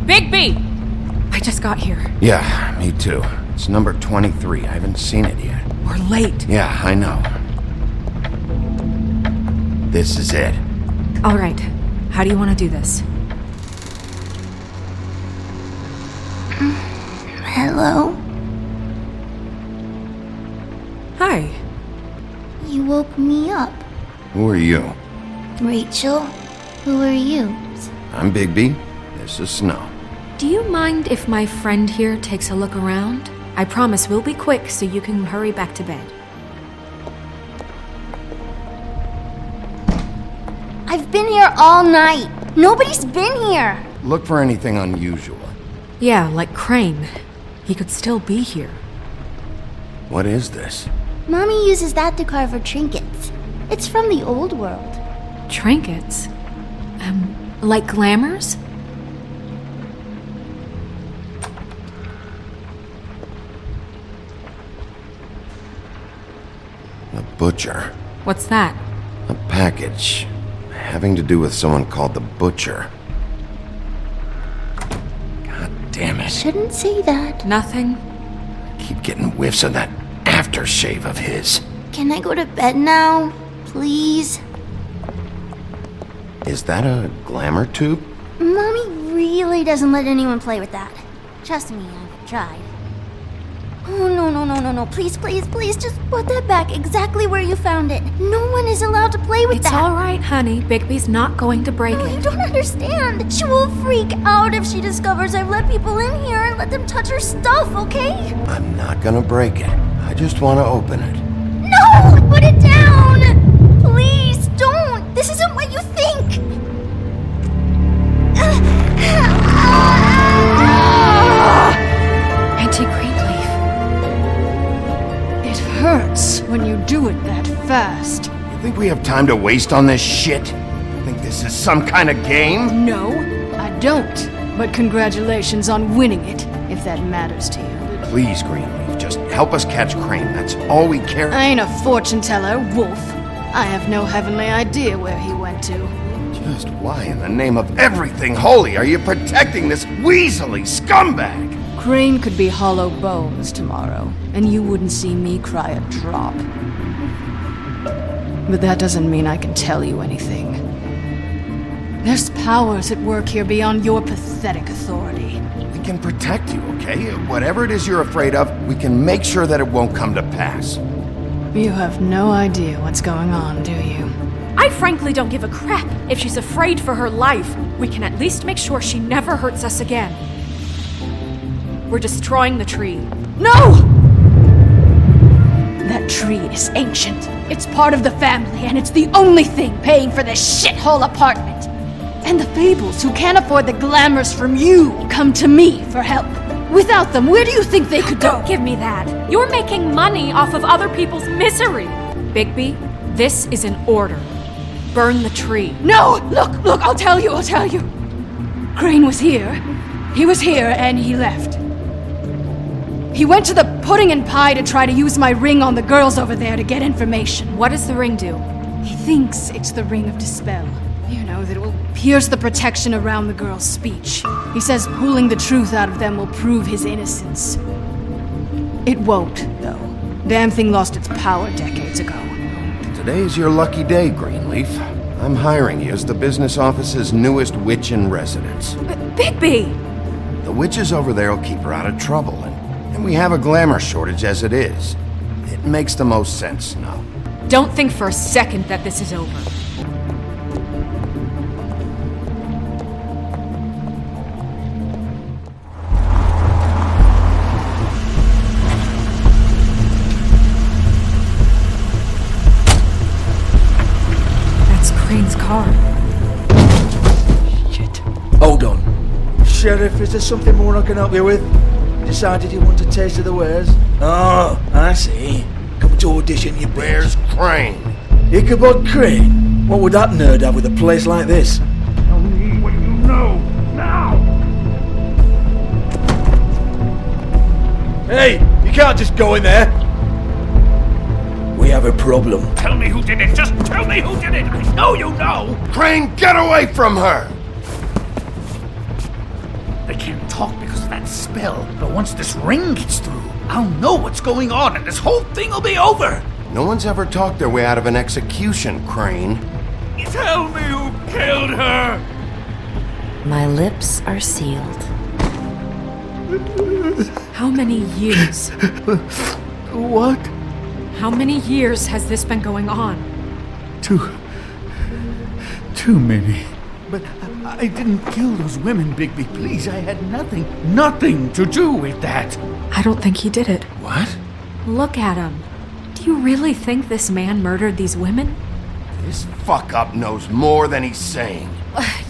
Bigby! I just got here. Yeah, me too. It's number 23. I haven't seen it yet. We're late. Yeah, I know. This is it. All right. How do you want to do this? Hello? Hi. You woke me up. Who are you? Rachel? Who are you? I'm Bigby. This is Snow. Do you mind if my friend here takes a look around? I promise we'll be quick so you can hurry back to bed. I've been here all night. Nobody's been here. Look for anything unusual. Yeah, like Crane. He could still be here. What is this? Mommy uses that to carve her trinkets. It's from the old world. Trinkets? Like glamours? The Butcher. What's that? A package. Having to do with someone called the Butcher. God damn it. Shouldn't say that. Nothing. I keep getting whiffs of that aftershave of his. Can I go to bed now? Please? Is that a glamour tube? Mommy really doesn't let anyone play with that. Trust me, I've tried. Oh, no. Please, just put that back exactly where you found it. No one is allowed to play with that. It's all right, honey. Bigby's not going to break it. You don't understand. She will freak out if she discovers I've let people in here and let them touch her stuff, okay? I'm not gonna break it. I just want to open it. No! Put it down! Please, don't! This isn't what you think! Anti-greenleaf. It hurts when you do it that fast. You think we have time to waste on this shit? You think this is some kind of game? No, I don't. But congratulations on winning it, if that matters to you. Please, Greenleaf, just help us catch Crane. That's all we care. I ain't a fortune teller, Wolf. I have no heavenly idea where he went to. Just why in the name of everything holy are you protecting this weaselly scumbag? Crane could be hollow bones tomorrow, and you wouldn't see me cry a drop. But that doesn't mean I can tell you anything. There's powers at work here beyond your pathetic authority. We can protect you, okay? Whatever it is you're afraid of, we can make sure that it won't come to pass. You have no idea what's going on, do you? I frankly don't give a crap if she's afraid for her life. We can at least make sure she never hurts us again. We're destroying the tree. No! That tree is ancient. It's part of the family, and it's the only thing paying for this shithole apartment. And the fables who can't afford the glamours from you come to me for help. Without them, where do you think they could go? Don't give me that. You're making money off of other people's misery. Bigby, this is an order. Burn the tree. No! Look, I'll tell you. Crane was here. He was here, and he left. He went to the pudding and pie to try to use my ring on the girls over there to get information. What does the ring do? He thinks it's the ring of dispel. You know, that it will pierce the protection around the girls' speech. He says pulling the truth out of them will prove his innocence. It won't, though. Damn thing lost its power decades ago. Today's your lucky day, Greenleaf. I'm hiring you as the business office's newest witch in residence. But Bigby! The witches over there will keep her out of trouble, and we have a glamour shortage as it is. It makes the most sense now. Don't think for a second that this is over. Crane's car. Shit. Hold on. Sheriff, is there something more I can help you with? Decided you want a taste of the wares? Oh, I see. Come to audition, you bitch. Where's Crane? Ichabod Crane? What would that nerd have with a place like this? Tell me what you know, now! Hey, you can't just go in there. We have a problem. Tell me who did it! Just tell me who did it! I know you know! Crane, get away from her! They can't talk because of that spell, but once this ring gets through, I'll know what's going on and this whole thing will be over! No one's ever talked their way out of an execution, Crane. Tell me who killed her! My lips are sealed. How many years? What? How many years has this been going on? Too many. But I didn't kill those women, Bigby. Please, I had nothing to do with that. I don't think he did it. What? Look at him. Do you really think this man murdered these women? This fuck-up knows more than he's saying.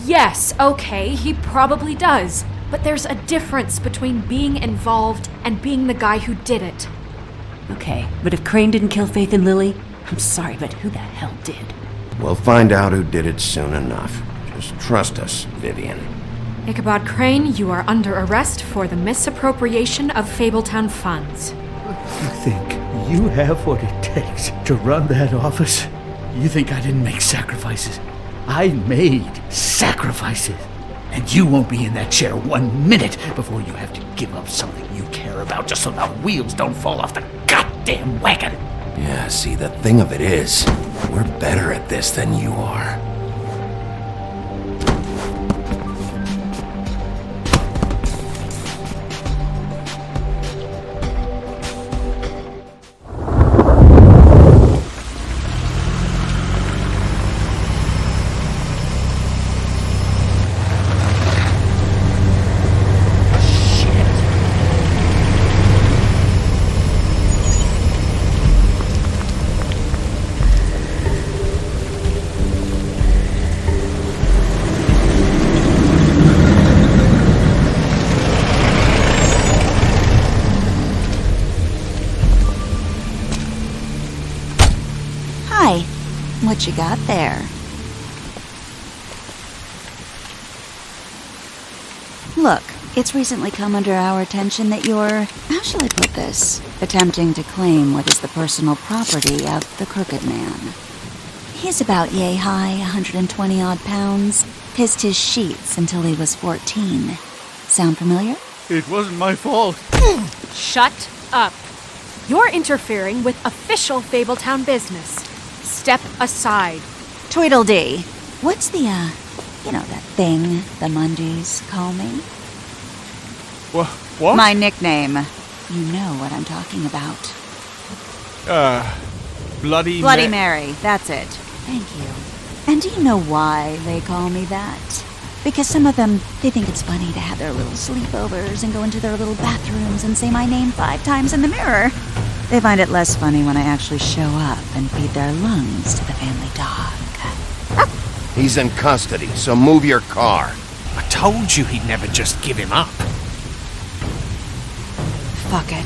Yes, okay, he probably does. But there's a difference between being involved and being the guy who did it. Okay, but if Crane didn't kill Faith and Lily, I'm sorry, but who the hell did? We'll find out who did it soon enough. Just trust us, Vivian. Ichabod Crane, you are under arrest for the misappropriation of Fabletown funds. You think you have what it takes to run that office? You think I didn't make sacrifices? I made sacrifices. And you won't be in that chair 1 minute before you have to give up something you care about just so the wheels don't fall off the goddamn wagon. Yeah, see, the thing of it is, we're better at this than you are. What you got there? Look, it's recently come under our attention that you're, how shall I put this, attempting to claim what is the personal property of the Crooked Man. He's about yay high, 120 odd pounds, pissed his sheets until he was 14. Sound familiar? It wasn't my fault. Shut up. You're interfering with official Fabletown business. step aside. Tweedledee. What's the, that thing the Mundies call me? What? My nickname. You know what I'm talking about. Bloody Mary, that's it. Thank you. And do you know why they call me that? Because some of them, they think it's funny to have their little sleepovers and go into their little bathrooms and say my name 5 times in the mirror. They find it less funny when I actually show up and feed their lungs to the family dog. He's in custody, so move your car. I told you he'd never just give him up. Fuck it.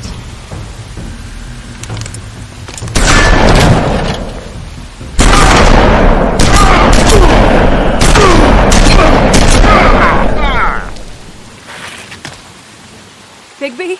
Bigby?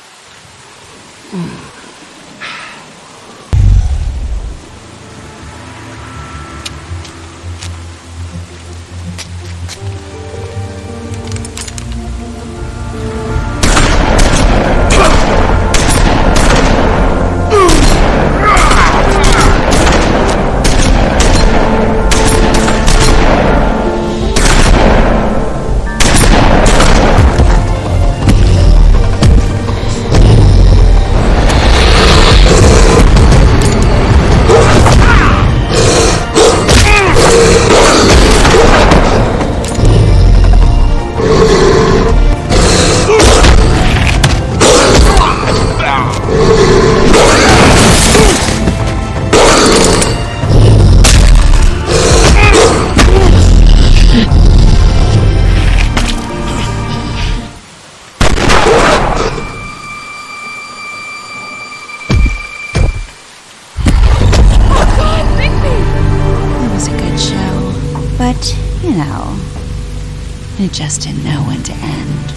It just didn't know when to end.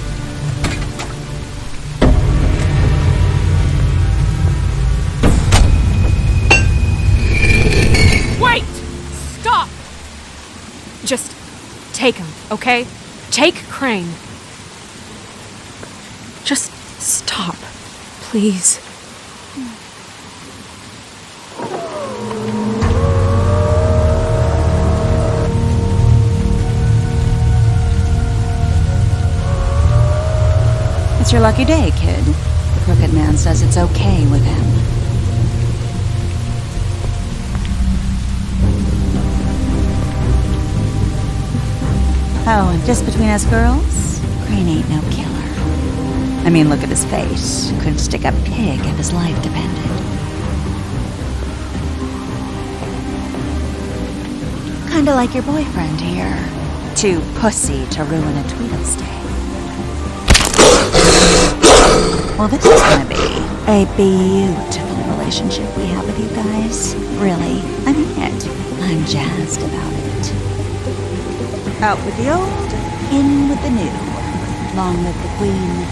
Wait! Stop! Just take him, okay? Take Crane. Just stop, please. It's your lucky day, kid. The Crooked Man says it's okay with him. Oh, and just between us girls, Crane ain't no killer. I mean, look at his face. Couldn't stick a pig if his life depended. Kinda like your boyfriend here. Too pussy to ruin a Tweedle's day. Well, this is gonna be a beautiful relationship we have with you guys. Really, I mean it. I'm jazzed about it. Out with the old, in with the new. Long live the Queen.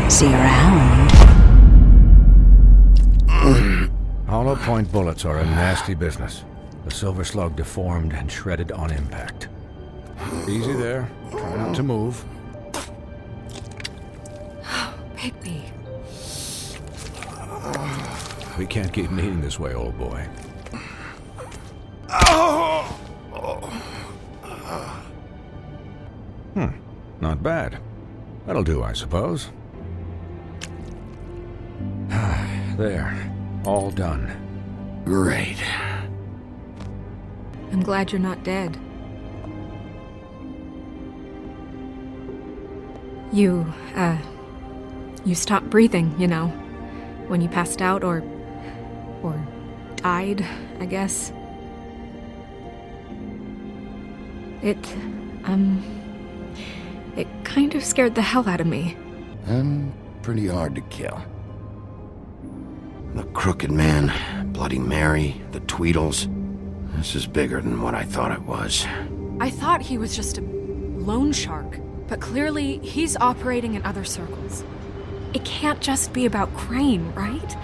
See you around. Hollow point bullets are a nasty business. The silver slug deformed and shredded on impact. Easy there. Try not to move. Bigby. We can't keep meeting this way, old boy. Not bad. That'll do, I suppose. There. All done. Great. I'm glad you're not dead. You stopped breathing, you know, when you passed out or died, I guess. It kind of scared the hell out of me. I'm pretty hard to kill. The Crooked Man, Bloody Mary, the Tweedles. This is bigger than what I thought it was. I thought he was just a loan shark, but clearly he's operating in other circles. It can't just be about Crane, right?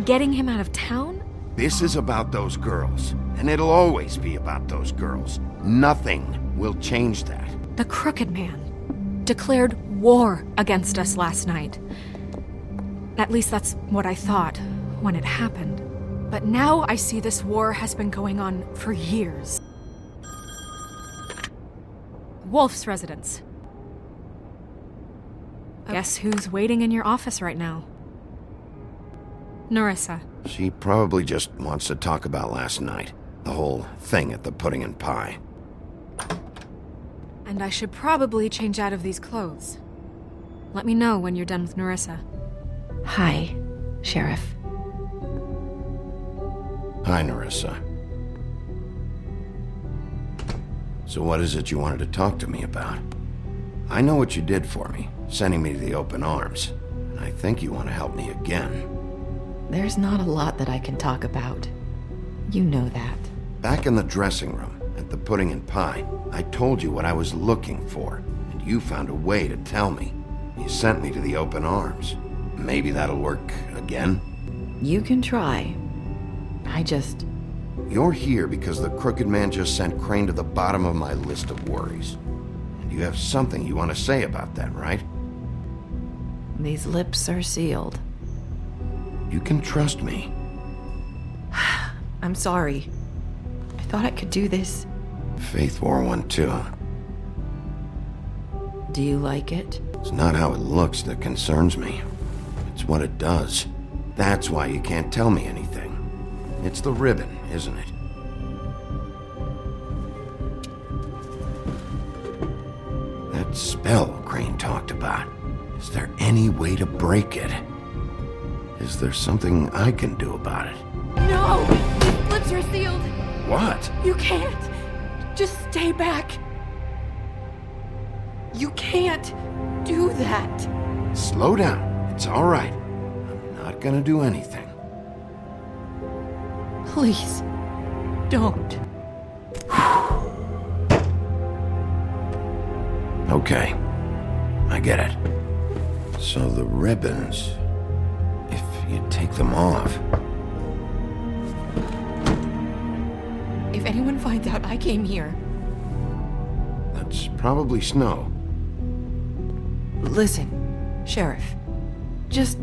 Getting him out of town? This is about those girls, and it'll always be about those girls. Nothing will change that. The Crooked Man declared war against us last night. At least that's what I thought when it happened. But now I see this war has been going on for years. Wolf's residence. Guess who's waiting in your office right now? Nerissa. She probably just wants to talk about last night. The whole thing at the pudding and pie. And I should probably change out of these clothes. Let me know when you're done with Nerissa. Hi, Sheriff. Hi, Nerissa. So what is it you wanted to talk to me about? I know what you did for me, sending me to the open arms. And I think you want to help me again. There's not a lot that I can talk about. You know that. Back in the dressing room, at the pudding and pie, I told you what I was looking for, and you found a way to tell me. You sent me to the open arms. Maybe that'll work again? You can try. You're here because the Crooked Man just sent Crane to the bottom of my list of worries. And you have something you want to say about that, right? These lips are sealed. You can trust me. I'm sorry. I thought I could do this. Faith wore one too. Do you like it? It's not how it looks that concerns me. It's what it does. That's why you can't tell me anything. It's the ribbon, isn't it? That spell Crane talked about. Is there any way to break it? Is there something I can do about it? No! These lips are sealed! What? You can't! Just stay back! You can't do that! Slow down. It's all right. I'm not gonna do anything. Please, don't. Okay. I get it. So the ribbons, if you take them off... If anyone finds out I came here... That's probably Snow. Listen, Sheriff. Just...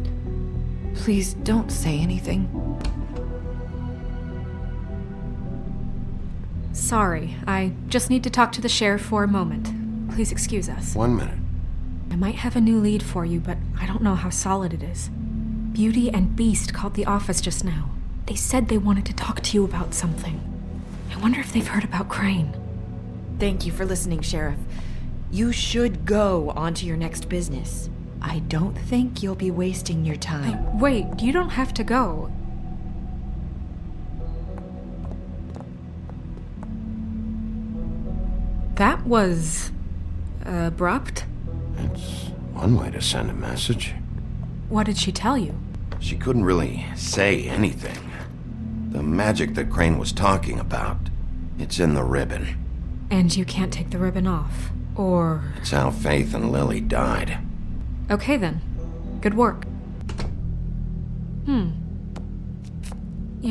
please don't say anything. Sorry, I just need to talk to the sheriff for a moment. Please excuse us. 1 minute. I might have a new lead for you, but I don't know how solid it is. Beauty and Beast called the office just now. They said they wanted to talk to you about something. I wonder if they've heard about Crane. Thank you for listening, Sheriff. You should go on to your next business. I don't think you'll be wasting your time. Wait, you don't have to go. That was... abrupt? It's one way to send a message. What did she tell you? She couldn't really say anything. The magic that Crane was talking about, it's in the ribbon. And you can't take the ribbon off, or... It's how Faith and Lily died. Okay then. Good work. You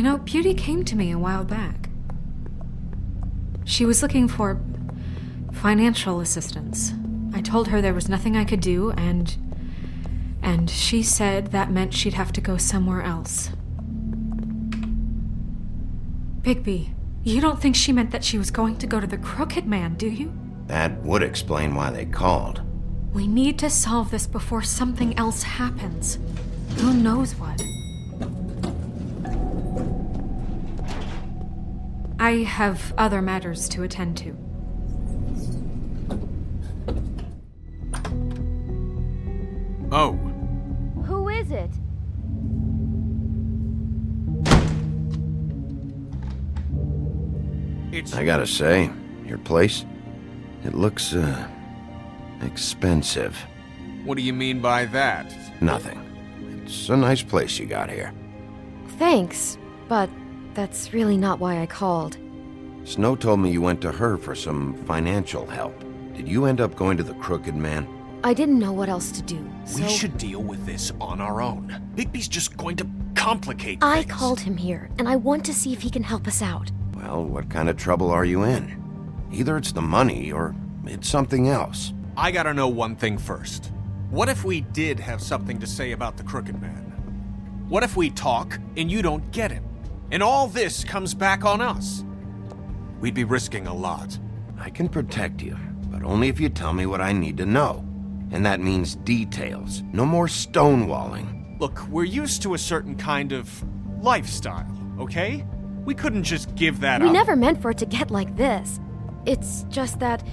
know, Beauty came to me a while back. She was looking for financial assistance. I told her there was nothing I could do, and she said that meant she'd have to go somewhere else. 𝗁𝗶, you don't think she meant that she was going to go to the Crooked Man, do you? That would explain why they called. We need to solve this before something else happens. Who knows what? I have other matters to attend to. Oh. Who is it? I gotta say, your place, it looks, expensive. What do you mean by that? Nothing. It's a nice place you got here. thanks, but that's really not why I called. Snow told me you went to her for some financial help. Did you end up going to the Crooked Man? I didn't know what else to do, so... We should deal with this on our own. Bigby's just going to complicate I things. called him here, and I want to see if he can help us out. Well, what kind of trouble are you in? Either it's the money, or it's something else. I gotta know one thing first. What if we did have something to say about the Crooked Man? What if we talk, and you don't get him? And all this comes back on us? We'd be risking a lot. I can protect you, but only if you tell me what I need to know. And that means details. No more stonewalling. Look, we're used to a certain kind of lifestyle, okay? We couldn't just give that up. We never meant for it to get like this. It's just that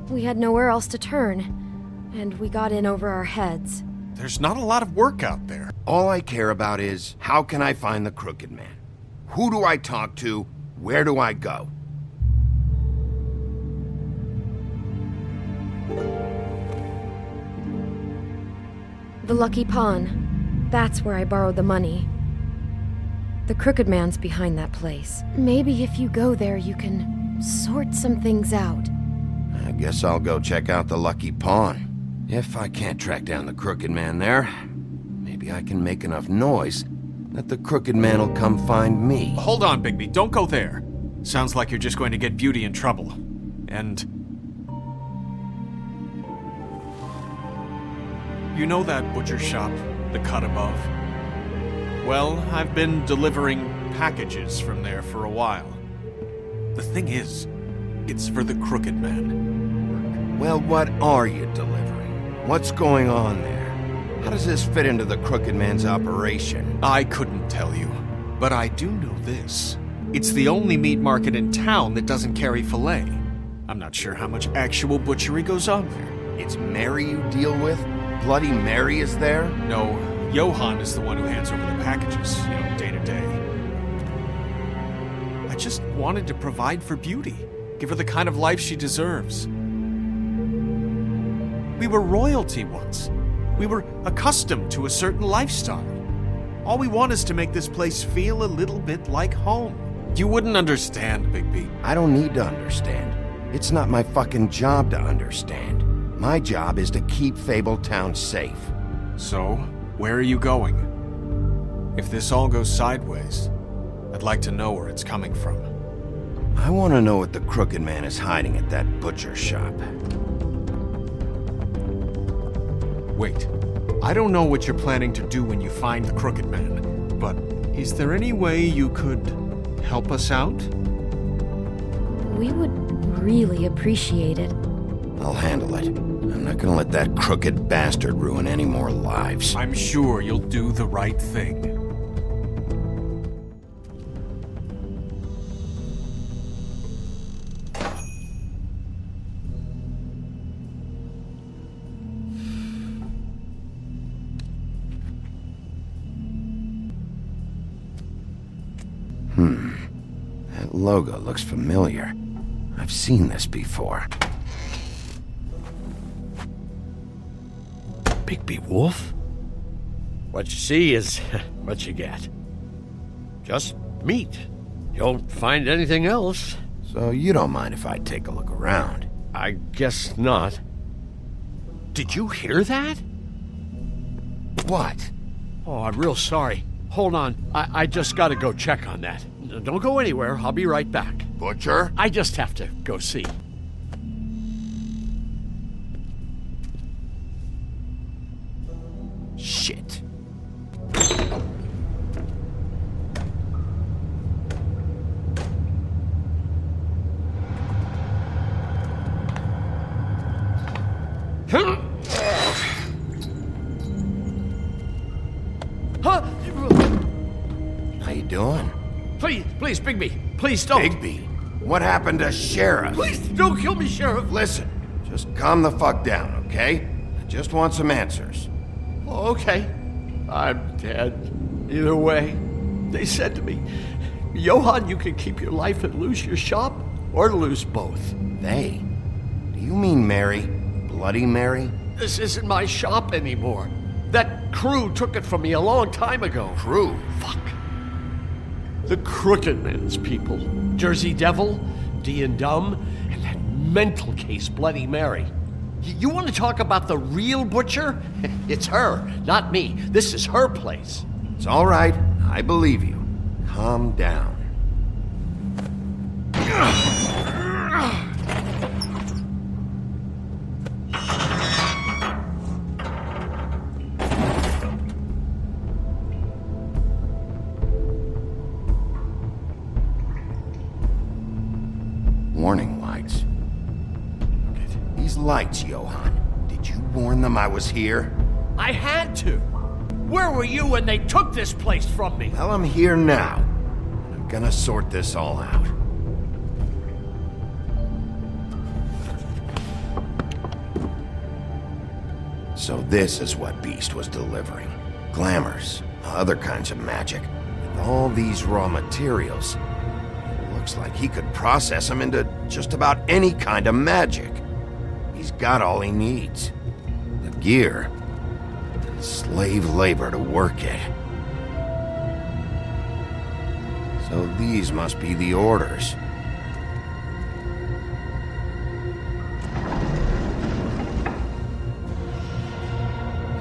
we had nowhere else to turn, and we got in over our heads. There's not a lot of work out there. All I care about is, how can I find the Crooked Man? Who do I talk to? Where do I go? The Lucky Pawn. That's where I borrowed the money. The Crooked Man's behind that place. Maybe if you go there, you can sort some things out. I guess I'll go check out the Lucky Pawn. If I can't track down the Crooked Man there, maybe I can make enough noise that the Crooked Man will come find me. Hold on, Bigby. Don't go there. Sounds like you're just going to get Beauty in trouble. And... you know that butcher shop, the cut above? Well, I've been delivering packages from there for a while. The thing is, it's for the Crooked Man. Well, what are you delivering? What's going on there? How does this fit into the Crooked Man's operation? I couldn't tell you, but I do know this. It's the only meat market in town that doesn't carry filet. I'm not sure how much actual butchery goes on there. It's Mary you deal with? Bloody Mary is there? No, Johan is the one who hands over the packages, day to day. I just wanted to provide for Beauty, give her the kind of life she deserves. We were royalty once. We were accustomed to a certain lifestyle. All we want is to make this place feel a little bit like home. You wouldn't understand, Bigby. I don't need to understand. It's not my fucking job to understand. My job is to keep Fabletown safe. So, where are you going? If this all goes sideways, I'd like to know where it's coming from. I want to know what the Crooked Man is hiding at that butcher shop. Wait, I don't know what you're planning to do when you find the Crooked Man, but is there any way you could help us out? We would really appreciate it. I'll handle it. I'm not gonna let that crooked bastard ruin any more lives. I'm sure you'll do the right thing. That logo looks familiar. I've seen this before. Bigby Wolf? What you see is what you get. Just meat. You don't find anything else. So you don't mind if I take a look around? I guess not. Did you hear that? What? Oh, I'm real sorry. Hold on. I just gotta go check on that. Don't go anywhere. I'll be right back. Butcher? I just have to go see. Shit. How you doing? Please, Bigby. Please don't. Bigby? What happened to Sheriff? Please don't kill me, Sheriff. Listen, just calm the fuck down, okay? I just want some answers. Oh, okay. I'm dead. Either way, they said to me, Johan, you can keep your life and lose your shop, or lose both. They? Do you mean Mary? Bloody Mary? This isn't my shop anymore. That crew took it from me a long time ago. Crew? Fuck. The Crooked Man's people. Jersey Devil, D and Dumb, and that mental case, Bloody Mary. You want to talk about the real butcher? It's her, not me. This is her place. It's all right. I believe you. Calm down. Warning lights. These lights, Johann. Did you warn them I was here? I had to. Where were you when they took this place from me? Well, I'm here now. I'm gonna sort this all out. So this is what Beast was delivering. Glamours, other kinds of magic. With all these raw materials, it looks like he could process them into just about any kind of magic. He's got all he needs. The gear, slave labor to work it. So these must be the orders.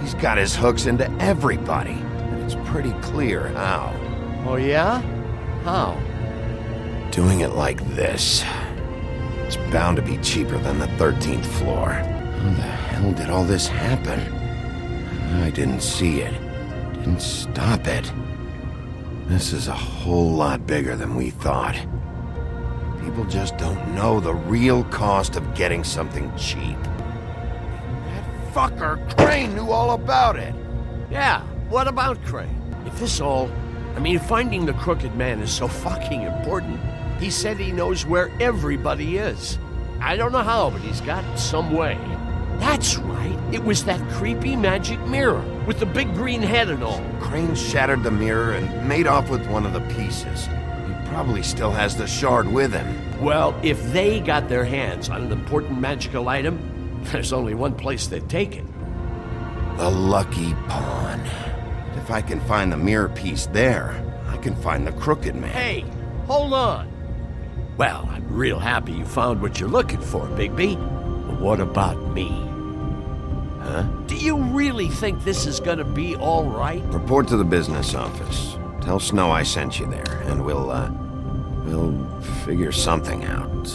He's got his hooks into everybody, and it's pretty clear how. Oh yeah? How? Doing it like this. It's bound to be cheaper than the 13th floor. How the hell did all this happen? I didn't see it. Didn't stop it. This is a whole lot bigger than we thought. People just don't know the real cost of getting something cheap. That fucker Crane knew all about it. Yeah, what about Crane? If this all... finding the Crooked Man is so fucking important. He said he knows where everybody is. I don't know how, but he's got some way. That's right. It was that creepy magic mirror with the big green head and all. Crane shattered the mirror and made off with one of the pieces. He probably still has the shard with him. Well, if they got their hands on an important magical item, there's only one place they'd take it. The Lucky Pawn. If I can find the mirror piece there, I can find the Crooked Man. Hey, hold on. Well, I'm real happy you found what you're looking for, Bigby. But what about me? Huh? Do you really think this is gonna be all right? Report to the business office. Tell Snow I sent you there, and we'll figure something out.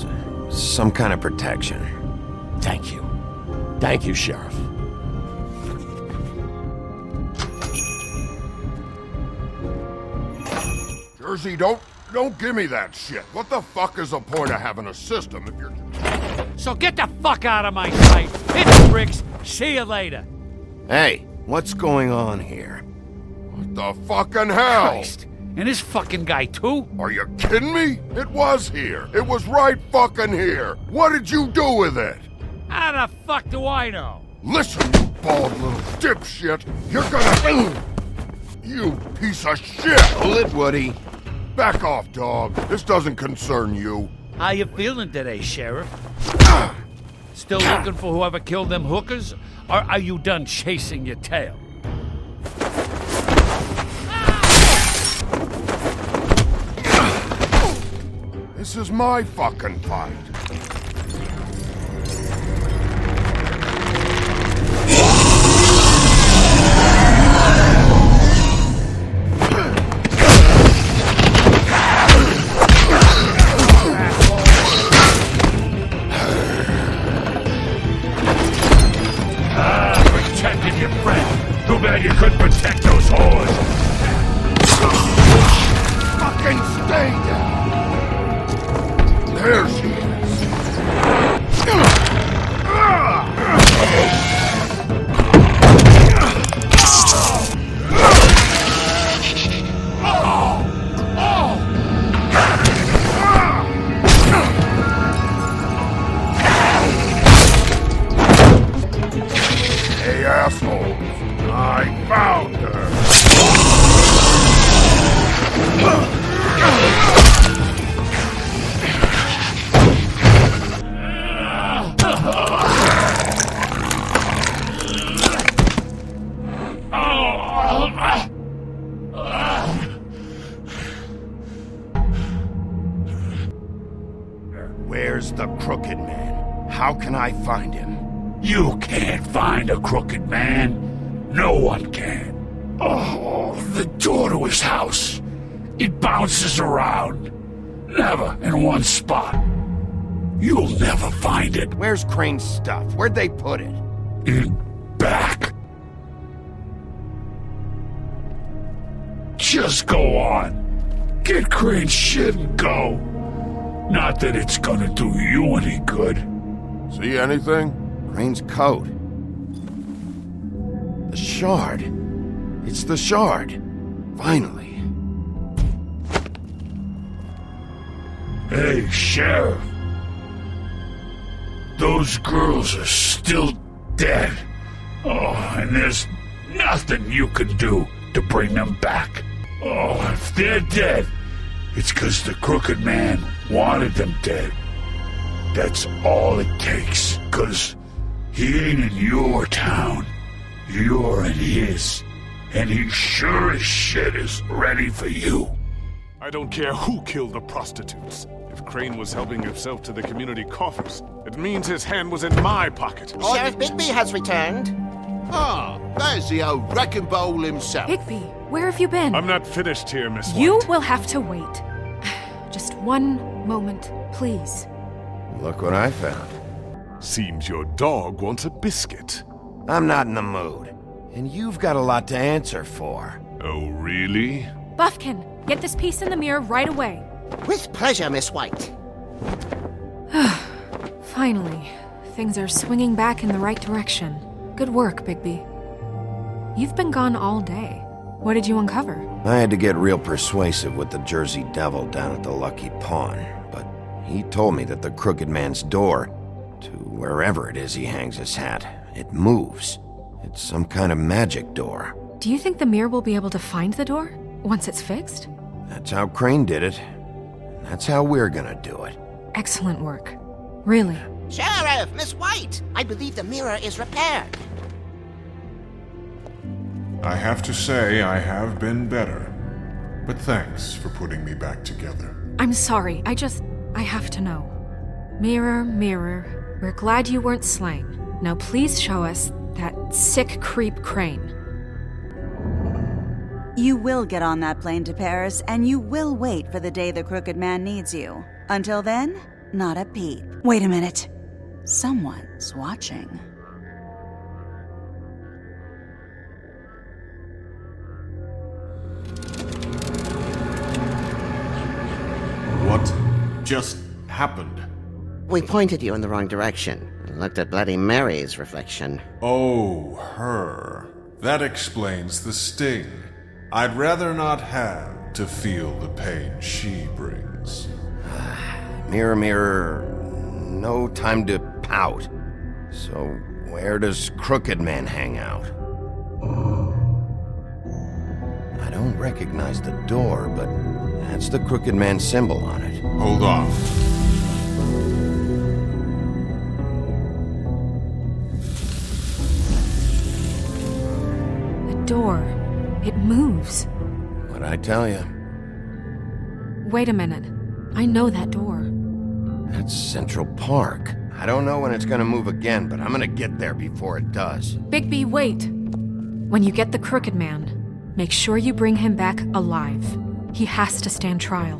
Some kind of protection. Thank you. Thank you, Sheriff. Jersey, don't give me that shit. What the fuck is the point of having a system if you're... So get the fuck out of my sight. Hit the bricks. See you later. Hey, what's going on here? What the fucking hell? Christ. And this fucking guy, too? Are you kidding me? It was here. It was right fucking here. What did you do with it? How the fuck do I know? Listen, you bald little dipshit. You're gonna... You piece of shit! Hold it, Woody. Back off, dog. This doesn't concern you. How you feeling today, Sheriff? Still looking for whoever killed them hookers? Or are you done chasing your tail? This is my fucking fight. Protected your friend. Too bad you couldn't protect those whores. Fucking stay down. There she is. Where's the crooked man? How can I find him? You can't find a crooked man. No one can. Oh, the door to his house. It bounces around. Never in one spot. You'll never find it. Where's Crane's stuff? Where'd they put it? In back. Just go on. Get Crane's shit and go. Not that it's gonna do you any good. See anything? Crane's coat. The shard. It's the shard. Finally. Hey, Sheriff. Those girls are still dead. Oh, and there's nothing you can do to bring them back. Oh, if they're dead, it's 'cause the crooked man wanted them dead. That's all it takes, 'cause he ain't in your town. You're in his. And he sure as shit is ready for you. I don't care who killed the prostitutes. If Crane was helping himself to the community coffers, it means his hand was in my pocket. Sheriff Bigby has returned. Ah, there's the old wrecking bowl himself. Bigby, where have you been? I'm not finished here, Miss White. You will have to wait. Just one moment, please. Look what I found. Seems your dog wants a biscuit. I'm not in the mood. And you've got a lot to answer for. Oh, really? Buffkin, get this piece in the mirror right away. With pleasure, Miss White. Finally, things are swinging back in the right direction. Good work, Bigby. You've been gone all day. What did you uncover? I had to get real persuasive with the Jersey Devil down at the Lucky Pawn, but he told me that the crooked man's door, to wherever it is he hangs his hat, it moves. It's some kind of magic door. Do you think the mirror will be able to find the door once it's fixed? That's how Crane did it. That's how we're gonna do it. Excellent work. Really. Sheriff, Miss White, I believe the mirror is repaired. I have to say I have been better. But thanks for putting me back together. I'm sorry, I have to know. Mirror, mirror, we're glad you weren't slain. Now please show us that sick creep Crane. You will get on that plane to Paris, and you will wait for the day the crooked man needs you. Until then, not a peep. Wait a minute. Someone's watching. What just happened? We pointed you in the wrong direction and looked at Bloody Mary's reflection. Oh, her. That explains the sting. I'd rather not have to feel the pain she brings. Mirror, mirror, no time to pout. So where does Crooked Man hang out? I don't recognize the door, but that's the Crooked Man symbol on it. Hold on. The door. It moves. What'd I tell you? Wait a minute. I know that door. That's Central Park. I don't know when it's gonna move again, but I'm gonna get there before it does. Bigby, wait. When you get the Crooked Man, make sure you bring him back alive. He has to stand trial.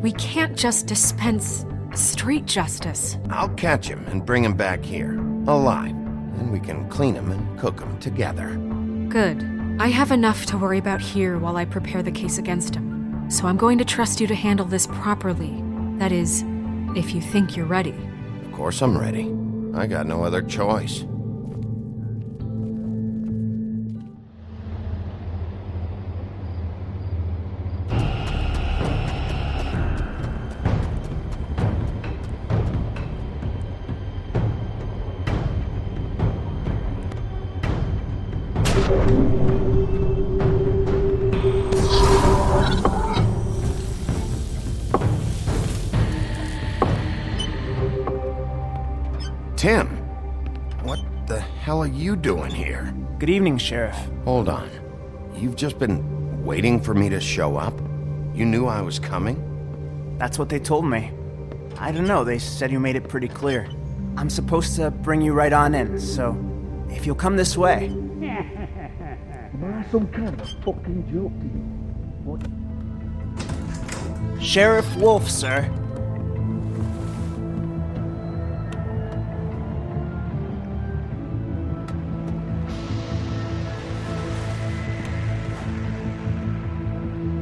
We can't just dispense street justice. I'll catch him and bring him back here, alive. Then we can clean him and cook him together. Good. I have enough to worry about here while I prepare the case against him. So I'm going to trust you to handle this properly. That is, if you think you're ready. Of course I'm ready. I got no other choice. Tim, what the hell are you doing here? Good evening, Sheriff. Hold on. You've just been waiting for me to show up? You knew I was coming? That's what they told me. I don't know, they said you made it pretty clear. I'm supposed to bring you right on in, so if you'll come this way. Am I some kind of fucking joke to you? What? Sheriff Wolf, sir.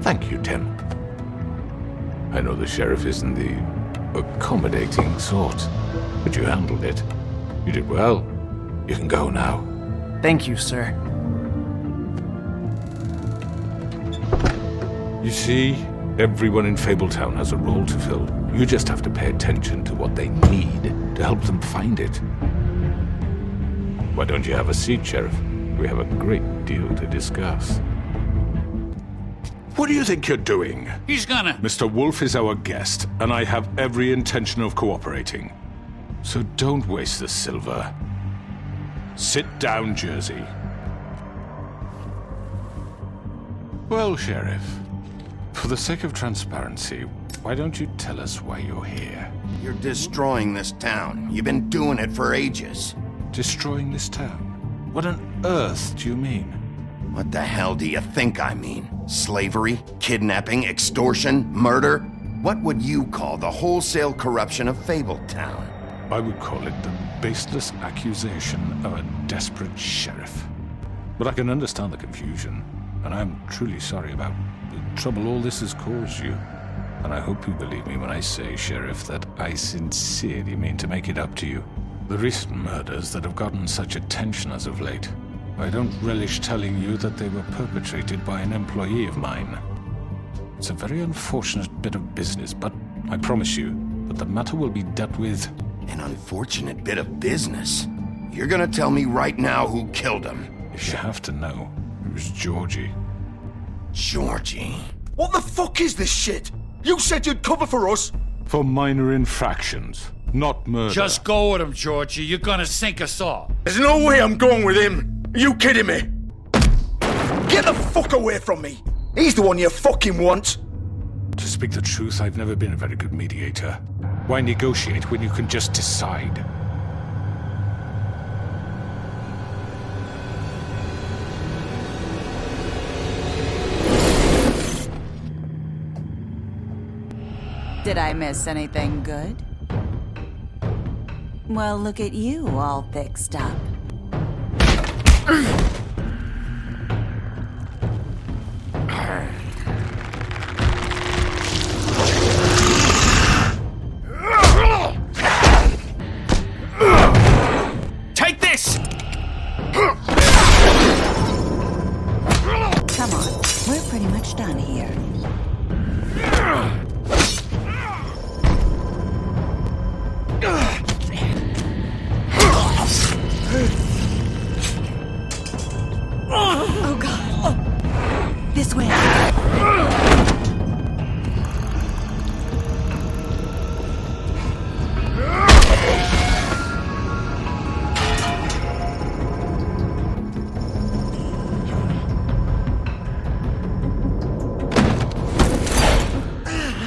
Thank you, Tim. I know the sheriff isn't the accommodating sort, but you handled it. You did well. You can go now. Thank you, sir. You see, everyone in Fabletown has a role to fill. You just have to pay attention to what they need to help them find it. Why don't you have a seat, Sheriff? We have a great deal to discuss. What do you think you're doing? He's gonna... Mr. Wolf is our guest, and I have every intention of cooperating. So don't waste the silver. Sit down, Jersey. Well, Sheriff, for the sake of transparency, why don't you tell us why you're here? You're destroying this town. You've been doing it for ages. Destroying this town? What on earth do you mean? What the hell do you think I mean? Slavery, kidnapping, extortion, murder? What would you call the wholesale corruption of Fabletown? I would call it the baseless accusation of a desperate sheriff. But I can understand the confusion, and I'm truly sorry about the trouble all this has caused you. And I hope you believe me when I say, Sheriff, that I sincerely mean to make it up to you. The recent murders that have gotten such attention as of late, I don't relish telling you that they were perpetrated by an employee of mine. It's a very unfortunate bit of business, but I promise you that the matter will be dealt with. An unfortunate bit of business? You're gonna tell me right now who killed him? If you have to know, it was Georgie. Georgie? What the fuck is this shit? You said you'd cover for us! For minor infractions, not murder. Just go with him, Georgie. You're gonna sink us all. There's no way I'm going with him! Are you kidding me? Get the fuck away from me! He's the one you fucking want! To speak the truth, I've never been a very good mediator. Why negotiate when you can just decide? Did I miss anything good? Well, look at you, all fixed up. Take this! Come on, we're pretty much done here. Oh God! This way!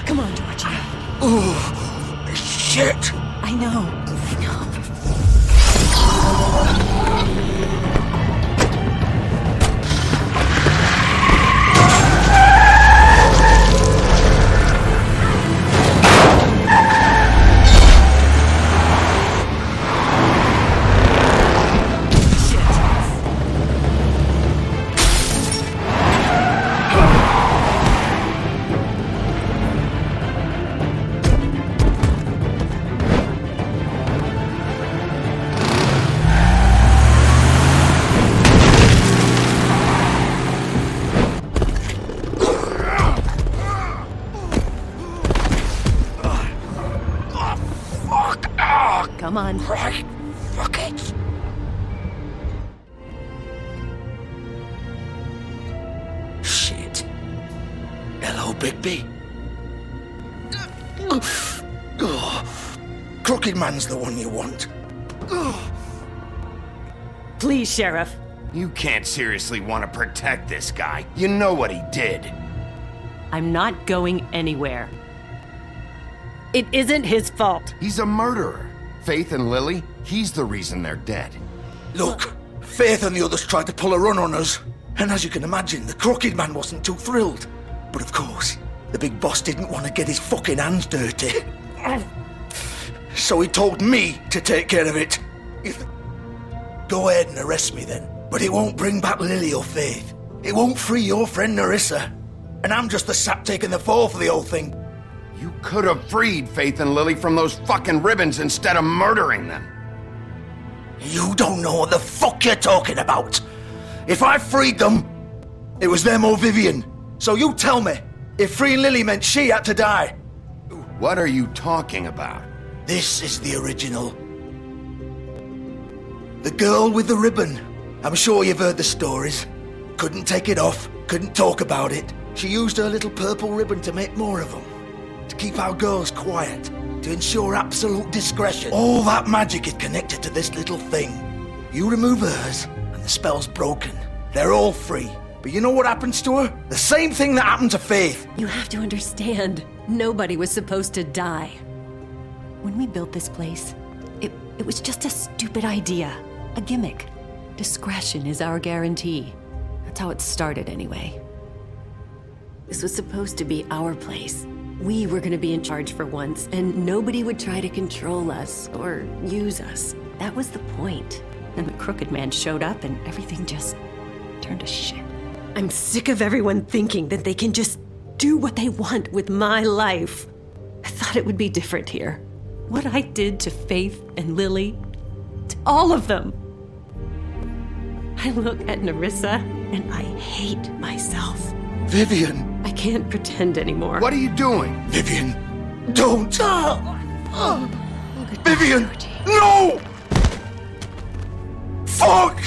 Come on, Georgie. Oh, shit! I know. Come on. Right, fuck it. Shit. Hello, Bigby. Crooked Man's the one you want. Please, Sheriff. You can't seriously want to protect this guy. You know what he did. I'm not going anywhere. It isn't his fault. He's a murderer. Faith and Lily, he's the reason they're dead. Look, Faith and the others tried to pull a run on us. And as you can imagine, the Crooked Man wasn't too thrilled. But of course, the big boss didn't want to get his fucking hands dirty. So he told me to take care of it. Go ahead and arrest me then. But it won't bring back Lily or Faith. It won't free your friend Nerissa. And I'm just the sap taking the fall for the whole thing. You could have freed Faith and Lily from those fucking ribbons instead of murdering them. You don't know what the fuck you're talking about. If I freed them, it was them or Vivian. So you tell me, if freeing Lily meant she had to die. What are you talking about? This is the original. The girl with the ribbon. I'm sure you've heard the stories. Couldn't take it off, couldn't talk about it. She used her little purple ribbon to make more of them. To keep our girls quiet. To ensure absolute discretion. All that magic is connected to this little thing. You remove hers, and the spell's broken. They're all free. But you know what happens to her? The same thing that happened to Faith. You have to understand, nobody was supposed to die. When we built this place, it was just a stupid idea. A gimmick. Discretion is our guarantee. That's how it started anyway. This was supposed to be our place. We were gonna be in charge for once, and nobody would try to control us or use us. That was the point. And the Crooked Man showed up and everything just turned to shit. I'm sick of everyone thinking that they can just do what they want with my life. I thought it would be different here. What I did to Faith and Lily, to all of them. I look at Nerissa and I hate myself. Vivian! I can't pretend anymore. What are you doing? Vivian, don't! Vivian, no! Fuck!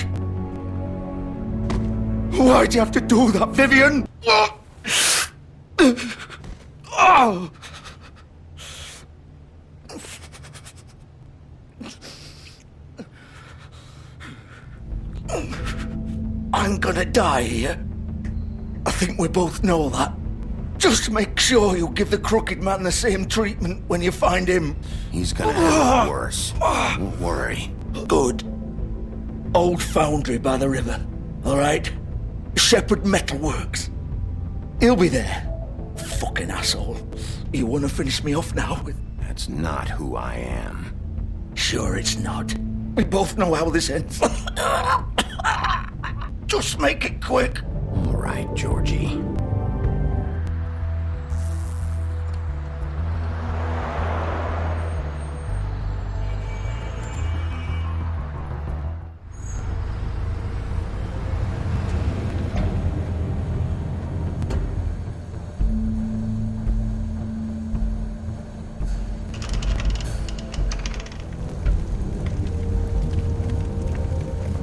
Why'd you have to do that, Vivian? Oh! I'm gonna die here. I think we both know that. Just make sure you give the Crooked Man the same treatment when you find him. He's gonna have it worse. Don't worry. Good. Old foundry by the river, all right? Shepherd Metalworks. He'll be there. Fucking asshole. You want to finish me off now with... That's not who I am. Sure it's not. We both know how this ends. Just make it quick. All right, Georgie.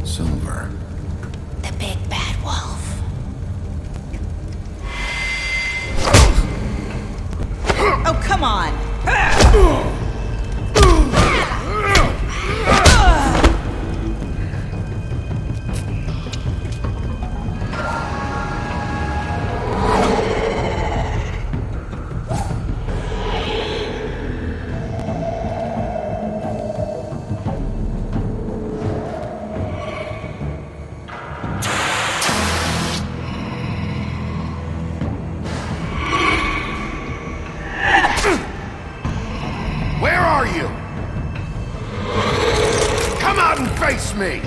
Silver. The big bad wolf. Oh, come on! Where are you? Come out and face me!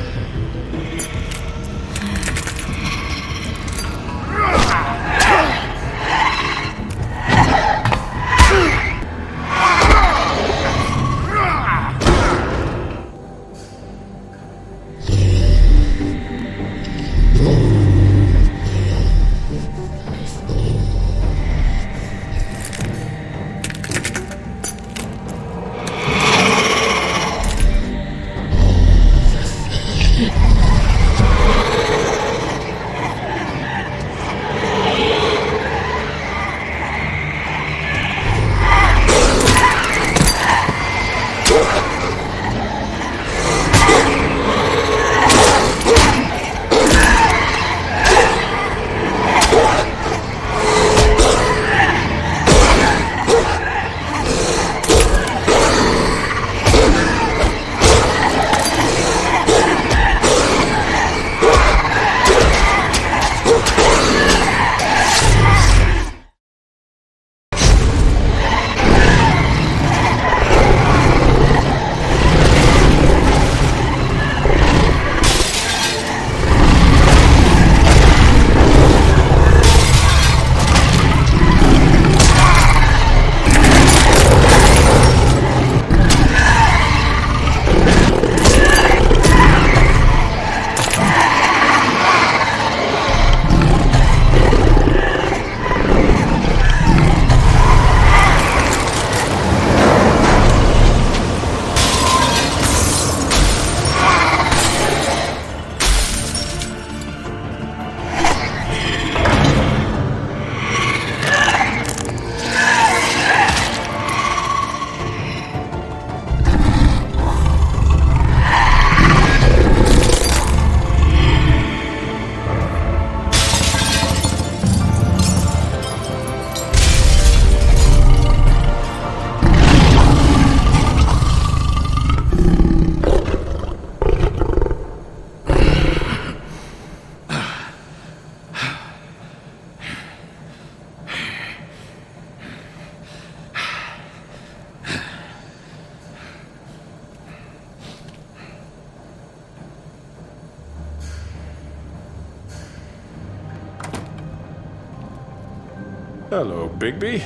Hello, Bigby.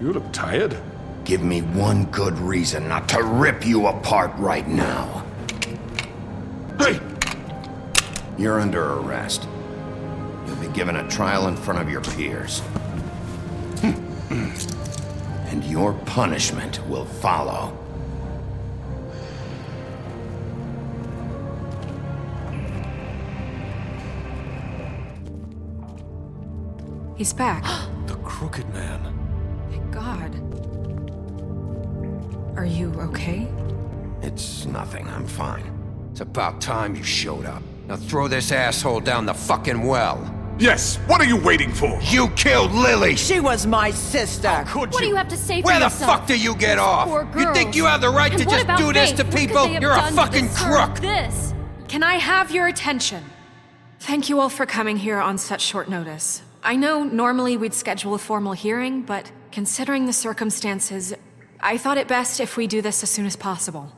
You look tired. Give me one good reason not to rip you apart right now. Hey! You're under arrest. You'll be given a trial in front of your peers. And your punishment will follow. He's back. The Crooked Man. Thank God. Are you okay? It's nothing, I'm fine. It's about time you showed up. Now throw this asshole down the fucking well. Yes, what are you waiting for? You killed Lily! She was my sister! How could What do you have to say for Where yourself? the fuck do you get off? Poor You think girls. you have the right And to what just about do this Faith? to What could people? they have You're a done to fucking deserve crook! This? Can I have your attention? Thank you all for coming here on such short notice. I know normally we'd schedule a formal hearing, but considering the circumstances, I thought it best if we do this as soon as possible.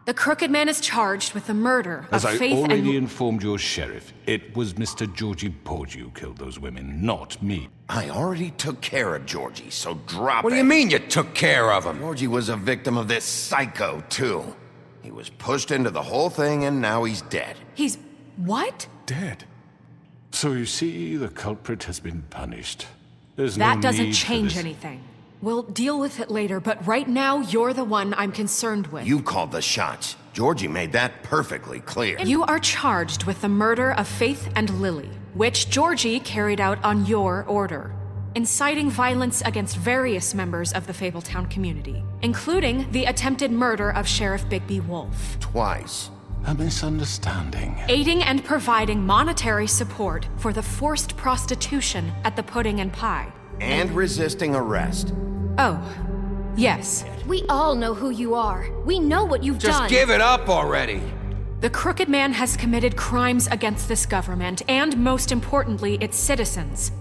The Crooked Man is charged with the murder As of I Faith already and... informed your sheriff, it was Mr. 𝗁𝗍𝗪 who killed those women, not me. I already took care of Georgie, so drop What it. do you mean you took care of him? Georgie was a victim of this psycho, too. He was pushed into the whole thing, and now he's dead. He's... what? Dead. So you see, the culprit has been punished. There's no That doesn't need for change this. anything. We'll deal with it later, but right now, you're the one I'm concerned with. You called the shots. Georgie made that perfectly clear. You are charged with the murder of Faith and Lily, which Georgie carried out on your order, inciting violence against various members of the Fabletown community, including the attempted murder of Sheriff Bigby Wolf. Twice. A misunderstanding. Aiding and providing monetary support for the forced prostitution at the Pudding and Pie. And resisting arrest. Oh, yes. We all know who you are. We know what you've done. Just give it up already! The Crooked Man has committed crimes against this government and, most importantly, its citizens.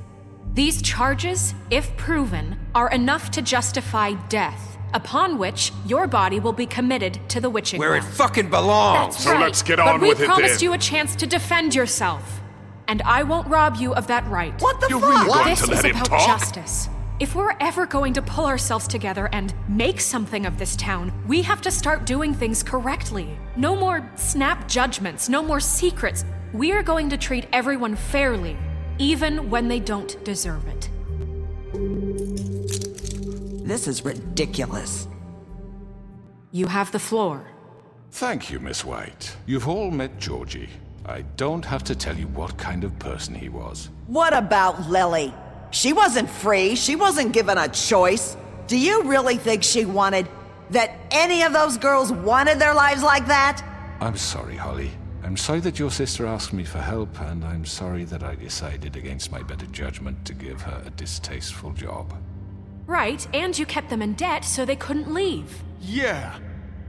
These charges, if proven, are enough to justify death, upon which your body will be committed to the witching Where it well. fucking belongs! That's So right. let's get on with it But we promised then. you a chance to defend yourself. And I won't rob you of that right. What the You're fuck? really going This to is let him about talk? justice. If we're ever going to pull ourselves together and make something of this town, we have to start doing things correctly. No more snap judgments, no more secrets. We are going to treat everyone fairly, even when they don't deserve it. This is ridiculous. You have the floor. Thank you, Miss White. You've all met Georgie. I don't have to tell you what kind of person he was. What about Lily? She wasn't free. She wasn't given a choice. Do you really think she wanted... that any of those girls wanted their lives like that? I'm sorry, Holly. I'm sorry that your sister asked me for help, and I'm sorry that I decided against my better judgment to give her a distasteful job. Right, and you kept them in debt so they couldn't leave. Yeah.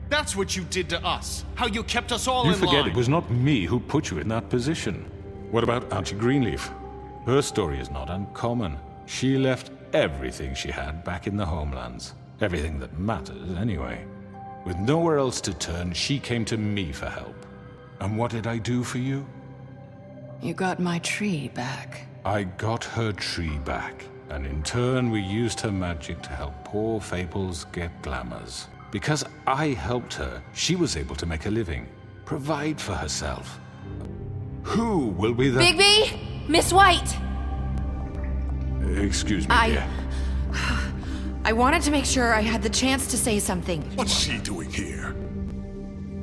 That's what you did to us. How you kept us all You in forget line. it was not me who put you in that position. What about Auntie Greenleaf? Her story is not uncommon. She left everything she had back in the homelands. Everything that matters, anyway. With nowhere else to turn, she came to me for help. And what did I do for you? You got my tree back. I got her tree back, and in turn we used her magic to help poor Fables get glamours. Because I helped her, she was able to make a living, provide for herself. Who will be the... Bigby! Miss White! Excuse me, dear. I wanted to make sure I had the chance to say something. What's she doing here?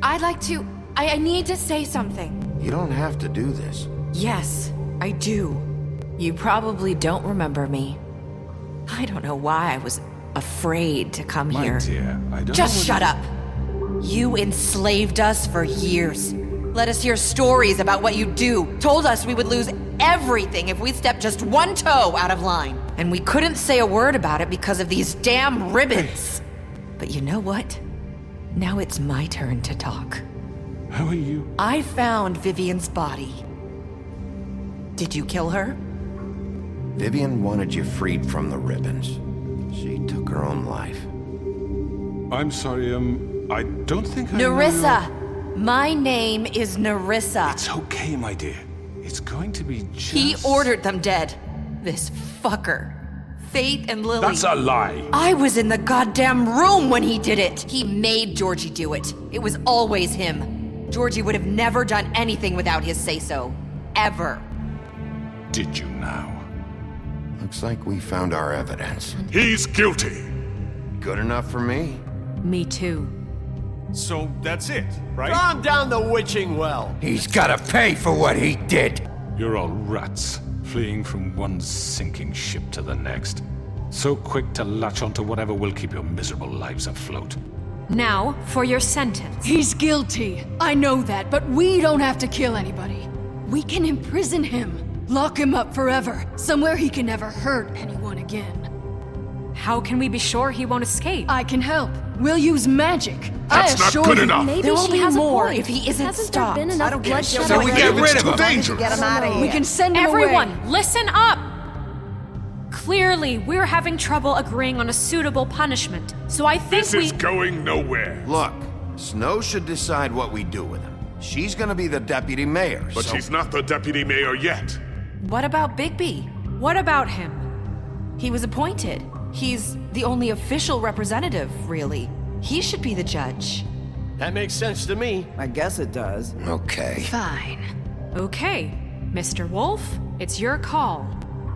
I'd like to... I need to say something. You don't have to do this. Yes, I do. You probably don't remember me. I don't know why I was afraid to come My here. dear, I don't Just know shut up. You enslaved us for years. Let us hear stories about what you do. Told us we would lose everything if we stepped just one toe out of line. And we couldn't say a word about it because of these damn ribbons. But you know what? Now it's my turn to talk. How are you? I found Vivian's body. Did you kill her? Vivian wanted you freed from the ribbons. She took her own life. I'm sorry, I don't think I know Nerissa! My name is Nerissa. It's okay, my dear. It's going to be just... He ordered them dead. This fucker. Faith and Lily. That's a lie. I was in the goddamn room when he did it. He made Georgie do it. It was always him. Georgie would have never done anything without his say-so. Ever. Did you now? Looks like we found our evidence. He's guilty. Good enough for me. Me too. So that's it, right? Calm down the witching well. He's gotta pay for what he did. You're all rats, fleeing from one sinking ship to the next. So quick to latch onto whatever will keep your miserable lives afloat. Now, for your sentence. He's guilty. I know that, but we don't have to kill anybody. We can imprison him. Lock him up forever, somewhere he can never hurt anyone again. How can we be sure he won't escape? I can help. We'll use magic. That's not good enough. Maybe there will be more if he isn't stopped. I don't get it. So we get rid of him. Dangerous. Get him out of here. We can send him Everyone, away. listen up! Clearly, we're having trouble agreeing on a suitable punishment, so I think This is going nowhere. Look, Snow should decide what we do with him. She's gonna be the deputy mayor, But so... she's not the deputy mayor yet. What about 𝗁𝗶? What about him? He was appointed. He's the only official representative, really. He should be the judge. That makes sense to me. I guess it does. Okay. Fine. Okay, Mr. Wolf, it's your call.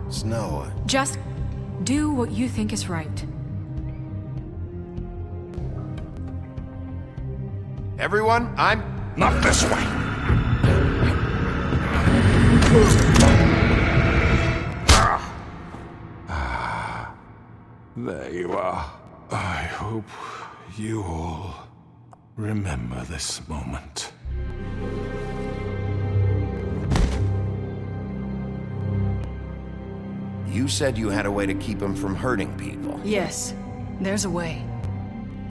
Snow, Just do what you think is right. everyone, I'm... Not this way. There you are. I hope you all remember this moment. You said you had a way to keep him from hurting people. Yes, there's a way.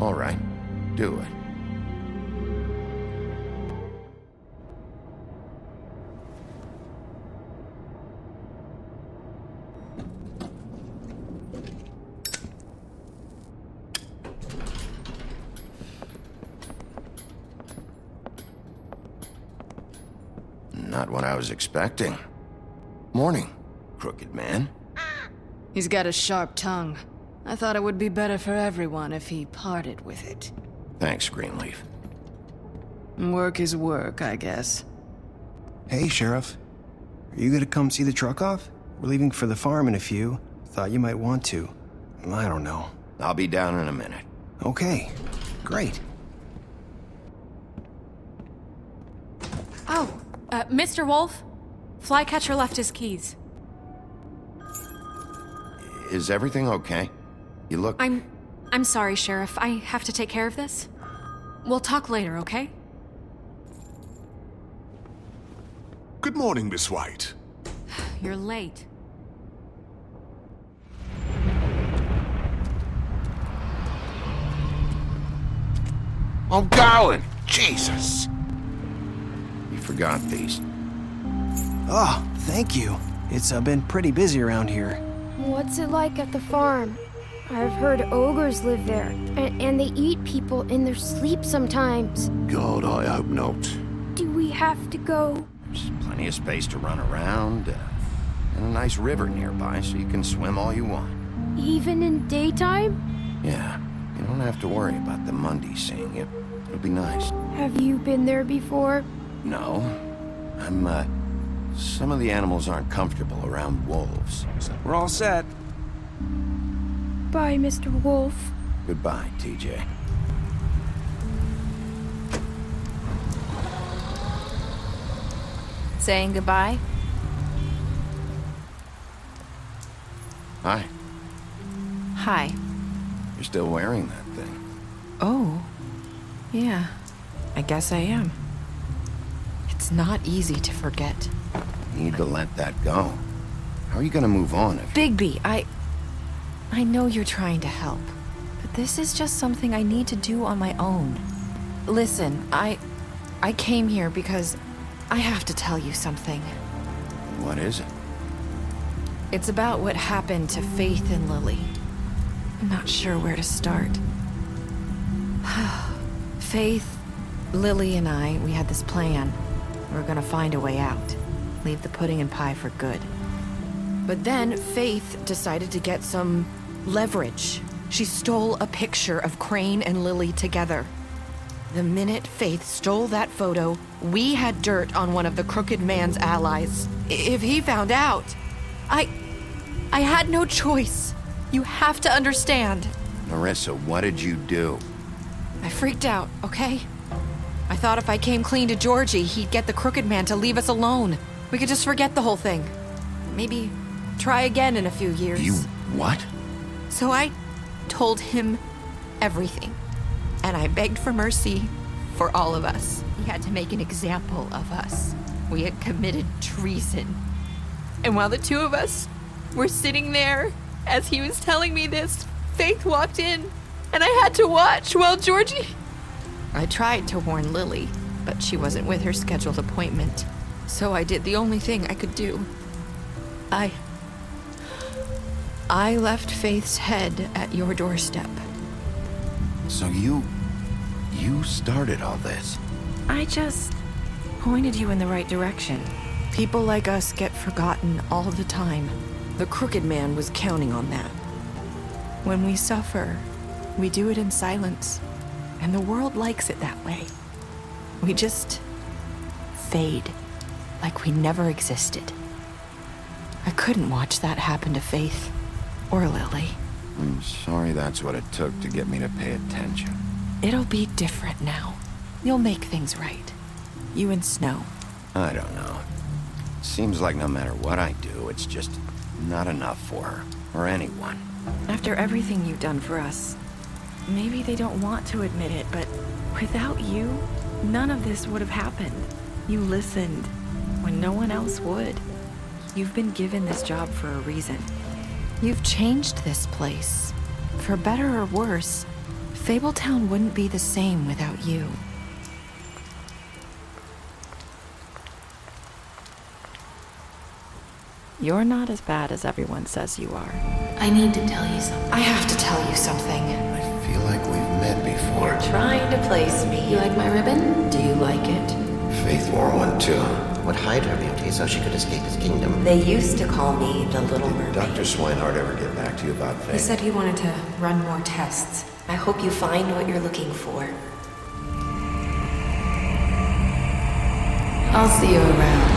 All right, do it. Not what I was expecting. Morning, crooked man. He's got a sharp tongue. I thought it would be better for everyone if he parted with it. Thanks, Greenleaf. Work is work, I guess. Hey, Sheriff. Are you gonna come see the truck off? We're leaving for the farm in a few. Thought you might want to. I don't know. I'll be down in a minute. Okay, great. Oh, Mr. Wolf, Flycatcher left his keys. Is everything okay? You look... I'm sorry, Sheriff. I have to take care of this. We'll talk later, okay? Good morning, Miss White. You're late. I'm going! Jesus! You forgot these. Oh, thank you. It's been pretty busy around here. What's it like at the farm? I've heard ogres live there, and they eat people in their sleep sometimes. God, I hope not. Do we have to go? There's plenty of space to run around, and a nice river nearby so you can swim all you want. Even in daytime? Yeah, you don't have to worry about the Mundy seeing you. It'll be nice. Have you been there before? No. Some of the animals aren't comfortable around wolves. So We're all set. Bye, Mr. Wolf. goodbye, TJ. Saying goodbye? Hi. Hi. You're still wearing that thing. Oh. Yeah. I guess I am. It's not easy to forget. You need to let that go. How are you gonna move on if... 𝗁𝗶, I know you're trying to help, but this is just something I need to do on my own. Listen, I came here because I have to tell you something. What is it? It's about what happened to Faith and Lily. I'm not sure where to start. Faith, Lily, and I, we had this plan. We were gonna find a way out. Leave the pudding and pie for good. But then Faith decided to get some leverage. She stole a picture of Crane and Lily together. The minute Faith stole that photo, we had dirt on one of the Crooked Man's allies. If he found out, I had no choice. You have to understand. Marissa, what did you do? I freaked out, okay? I thought if I came clean to Georgie, he'd get the Crooked Man to leave us alone. We could just forget the whole thing. Maybe try again in a few years. You what? So I told him everything. And I begged for mercy for all of us. He had to make an example of us. We had committed treason. And while the two of us were sitting there, as he was telling me this, Faith walked in, and I had to watch while Georgie... I tried to warn Lily, but she wasn't with her scheduled appointment. So I did the only thing I could do. I left Faith's head at your doorstep. So you started all this? I just pointed you in the right direction. People like us get forgotten all the time. The Crooked Man was counting on that. When we suffer, we do it in silence, and the world likes it that way. We just fade, like we never existed. I couldn't watch that happen to Faith or Lily. I'm sorry that's what it took to get me to pay attention. It'll be different now. You'll make things right. You and Snow. I don't know. Seems like no matter what I do, it's just not enough for her, or anyone. After everything you've done for us, maybe they don't want to admit it, but without you, none of this would have happened. You listened when no one else would. You've been given this job for a reason. You've changed this place. For better or worse, Fabletown wouldn't be the same without you. You're not as bad as everyone says you are. I need to tell you something. I have to tell you something. I feel like we've met before. You're trying to place me. You like my ribbon? Do you like it? Faith wore one too. Would hide her beauty so she could escape his kingdom. They used to call me the Little Mermaid. Dr. Swinehart ever get back to you about Faith? He said he wanted to run more tests. I hope you find what you're looking for. I'll see you around.